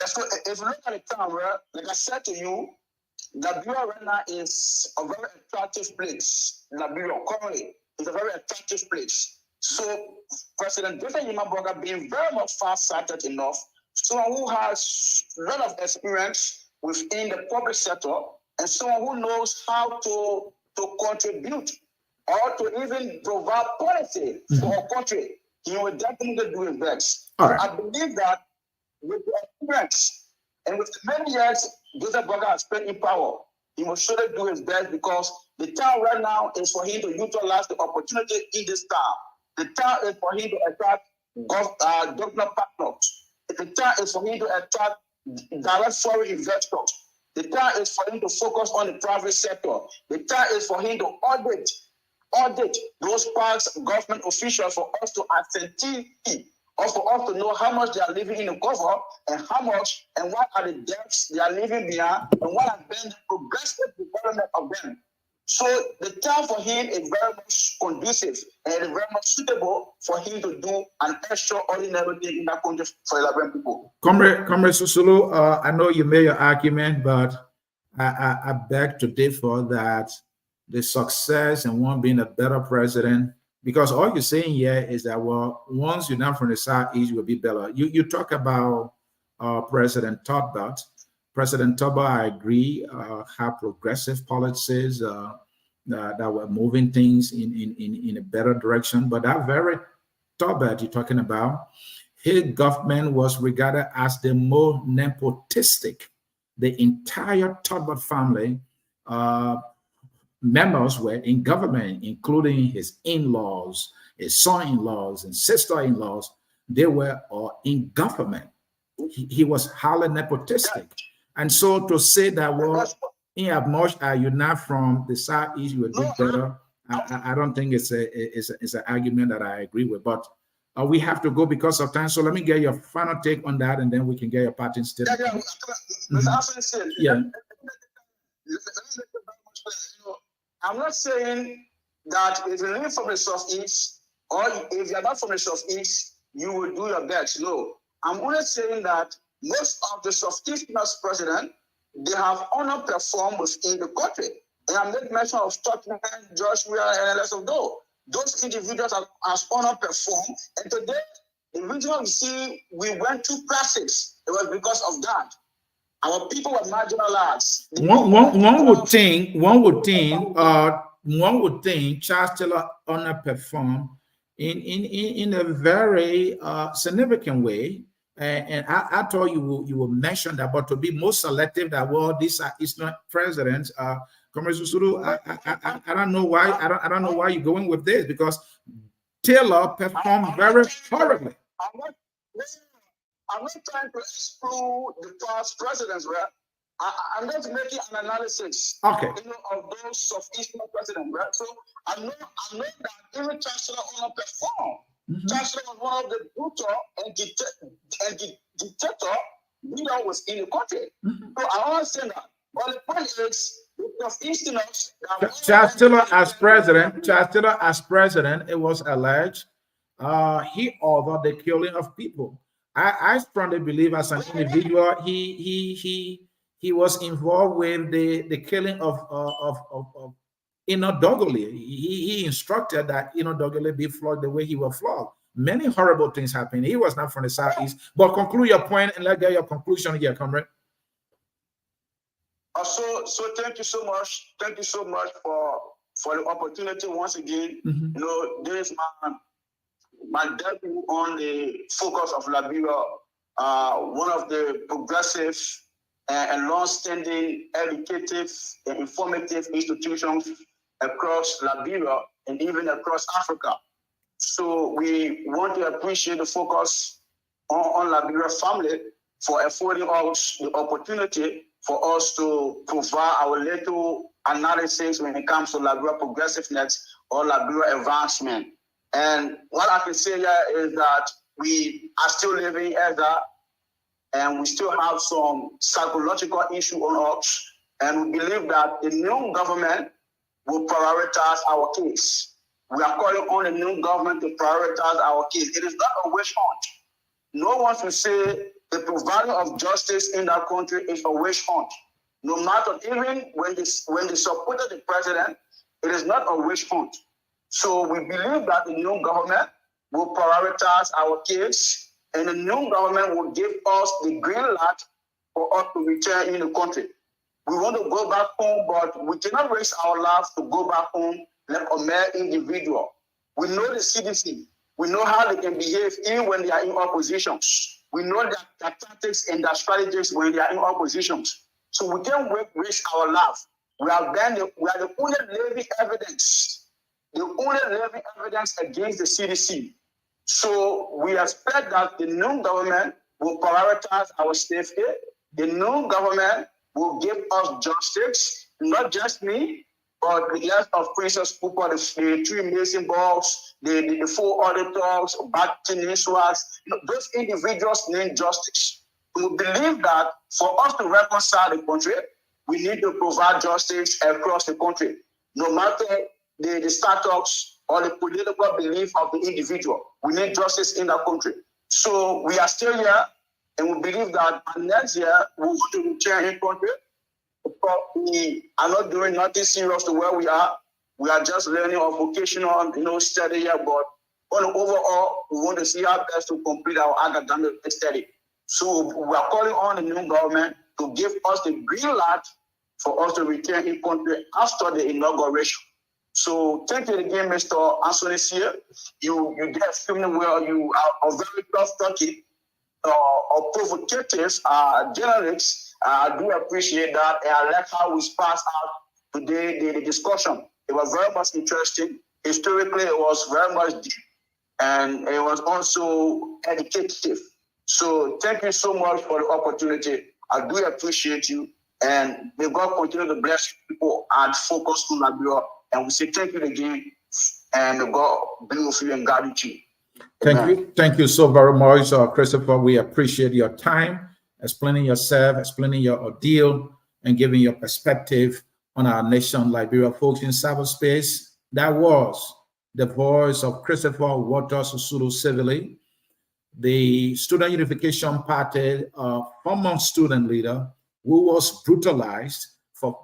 So if you look at the time, right, like I said to you, Liberia right now is a very attractive place. Liberia currently is a very attractive place. So President Joseph Boakai being very much far-sighted enough, someone who has a lot of experience within the public sector, and someone who knows how to contribute or to even provide policy for a country, he will definitely do his best. Right. I believe that with the experience and with the many years Joseph Boakai has spent in power, he will surely do his best because the time right now is for him to utilize the opportunity in this town. The time is for him to attract government partners. The time is for him to attract direct foreign investors. The time is for him to focus on the private sector. The time is for him to audit those past government officials for us to ascertain or for us to know how much they are living in the cover and how much and what are the debts they are leaving behind and what has been the progressive development of them. So the time for him is very much conducive and very much suitable for him to do an extraordinary thing in that country for 11 people. Comrade Susulu, I know you made your argument, but I beg to differ that the success and one being a better president, because all you're saying here is that, well, once you're not from the Southeast, you will be better. You talk about President Tubman. President Tubman, I agree, have progressive policies that were moving things in a better direction. But that very Tubman you're talking about, his government was regarded as the most nepotistic. The entire Tubman family members were in government, including his in-laws, his son-in-laws, and sister-in-laws. They were all in government. He was highly nepotistic. And so to say that, well, in as much as you're not from the Southeast, you would do better, I don't think it's an argument that I agree with. But we have to go because of time. So let me get your final take on that, and then we can get your parting statement. Yeah. I'm not saying that if you live from the Southeast, or if you're not from the Southeast, you will do your best. No. I'm only saying that most of the Southeasterners president, they have underperformed within the country. And I made mention of Stockman, Joshua, and the rest of those. Those individuals have underperformed. And today, the reason you see we went to plastics, it was because of that. Our people were marginalized. One would think Charles Taylor underperformed in a very significant way. And I thought you will mention that, but to be more selective that, well, these are Eastern presidents, Comrade Susuru, I don't know why I don't know why you're going with this, because Taylor performed very horribly. I'm not trying to exclude the past presidents, right? I'm just making an analysis, okay, of those Southeastern presidents, right? So I know that even Chancellor underperformed. Chancellor was one of the brutal and dictator leader was in the country. So I understand that. But the point is, the Southeasterners. Chancellor as president, it was alleged he ordered the killing of people. I strongly believe, as an individual, he was involved with the killing of Enoch Douglas. He instructed that Enoch Douglas be flogged the way he was flogged. Many horrible things happened. He was not from the Southeast. But conclude your point and let's get your conclusion here, comrade. So thank you so much. Thank you so much for the opportunity once again. This is my debut on the focus of Liberia, one of the progressive and long-standing educative and informative institutions across Liberia and even across Africa. So we want to appreciate the focus on Liberia family for affording us the opportunity for us to provide our little analysis when it comes to Liberia progressiveness or Liberia advancement. And what I can say here is that we are still living as that, and we still have some psychological issue on us. And we believe that the new government will prioritize our case. We are calling on the new government to prioritize our case. It is not a witch hunt. No one should say the providing of justice in that country is a witch hunt. No matter, even when they supported the president, it is not a witch hunt. So we believe that the new government will prioritize our case, and the new government will give us the green light for us to return in the country. We want to go back home, but we cannot risk our lives to go back home like a mere individual. We know the CDC. We know how they can behave even when they are in opposition. We know their tactics and their strategies when they are in opposition. So we can't risk our life. We are the only living evidence. The only living evidence against the CDC. So we expect that the new government will prioritize our safety. The new government will give us justice, not just me, but the rest of Princess Cooper, the three Mason balls, the four auditors, Batiniswas, those individuals need justice. We believe that for us to reconcile the country, we need to provide justice across the country, no matter the status or the political belief of the individual. We need justice in that country. So we are still here, and we believe that next year we want to return in country. We are not doing nothing serious to where we are. We are just learning our vocational, study here. But overall, we want to see our best to complete our academic study. So we are calling on the new government to give us the green light for us to return in country after the inauguration. So thank you again, Mr. Anthony Cyr. You did extremely well. You are very tough talking, or provocative journalists. I do appreciate that, and I like how we pass out today, the discussion, it was very much interesting. Historically, it was very much deep, and it was also educative. So thank you so much for the opportunity. I do appreciate you, and may God continue to bless people and focus on Liberia. And we say thank you again, and God be with you and guide you. Thank you so very much, Christopher. We appreciate your time, explaining yourself, explaining your ordeal, and giving your perspective on our nation, Liberia. Folks, in cyberspace, that was the voice of Christopher Waters Usulu Civilly, the Student Unification Party former student leader who was brutalized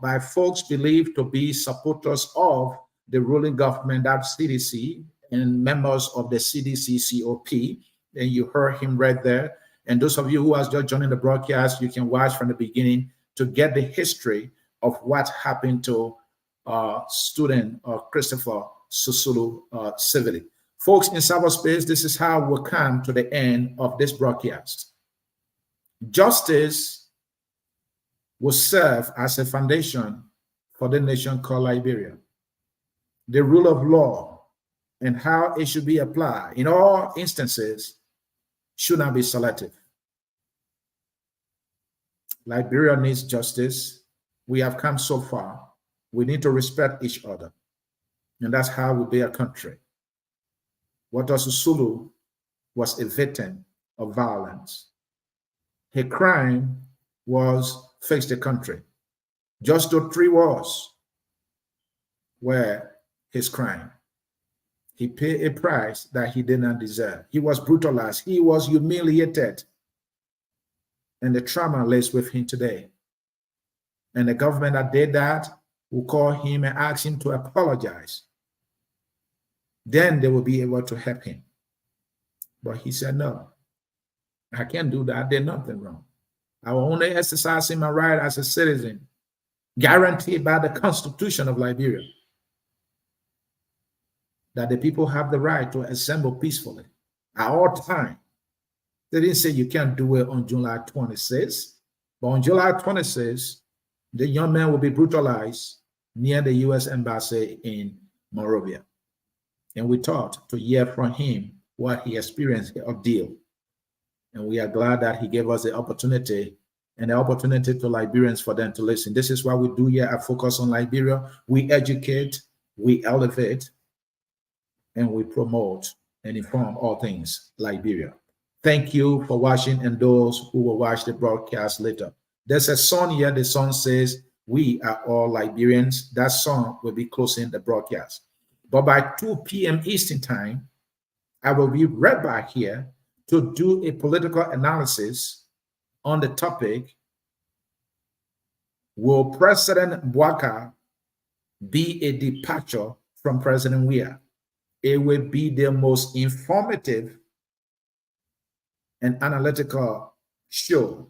by folks believed to be supporters of the ruling government, that CDC, and members of the CDC-CoP. And you heard him right there. And those of you who are just joining the broadcast, you can watch from the beginning to get the history of what happened to student Christopher Susulu Civilly. Folks, in cyberspace, this is how we'll come to the end of this broadcast. Justice will serve as a foundation for the nation called Liberia. The rule of law and how it should be applied in all instances should not be selective. Liberia needs justice. We have come so far. We need to respect each other. And that's how we build a country. Waters Usulu was a victim of violence. Her crime was fix the country. Just those 3 wars were his crime. He paid a price that he did not deserve. He was brutalized. He was humiliated. And the trauma lays with him today. And the government that did that will call him and ask him to apologize. Then they will be able to help him. But he said, no, I can't do that. I did nothing wrong. I will only exercise my right as a citizen, guaranteed by the Constitution of Liberia, that the people have the right to assemble peacefully at all times. They didn't say you can't do it on July 26th, but on July 26th, the young man will be brutalized near the U.S. Embassy in Monrovia. And we thought to hear from him what he experienced ordeal. And we are glad that he gave us the opportunity and the opportunity to Liberians for them to listen. This is what we do here at Focus on Liberia. We educate, we elevate, and we promote and inform all things Liberia. Thank you for watching, and those who will watch the broadcast later. There's a song here. The song says, "We are all Liberians." That song will be closing the broadcast. But by 2 p.m. Eastern time, I will be right back here to do a political analysis on the topic, will President Bwaka be a departure from President Weah? It will be the most informative and analytical show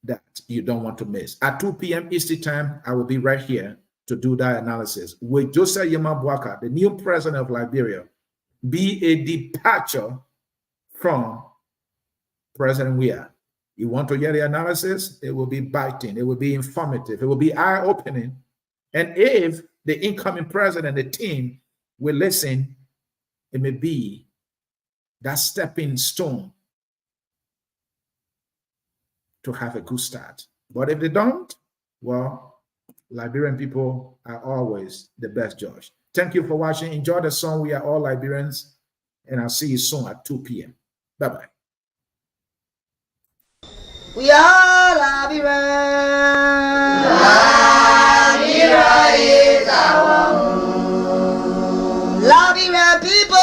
that you don't want to miss. At 2 p.m. Eastern time, I will be right here to do that analysis. Will Joseph Yema Bwaka, the new president of Liberia, be a departure from President Weah? You want to hear the analysis? It will be biting. It will be informative. It will be eye-opening. And if the incoming president, the team, will listen, it may be that stepping stone to have a good start. But if they don't, well, Liberian people are always the best judge. Thank you for watching. Enjoy the song "We Are All Liberians," and I'll see you soon at 2 p.m. Bye-bye. We are Liberians. Liberia is our home. Liberian people.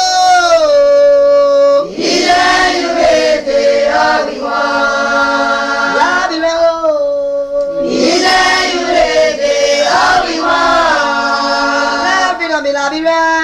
Liberia.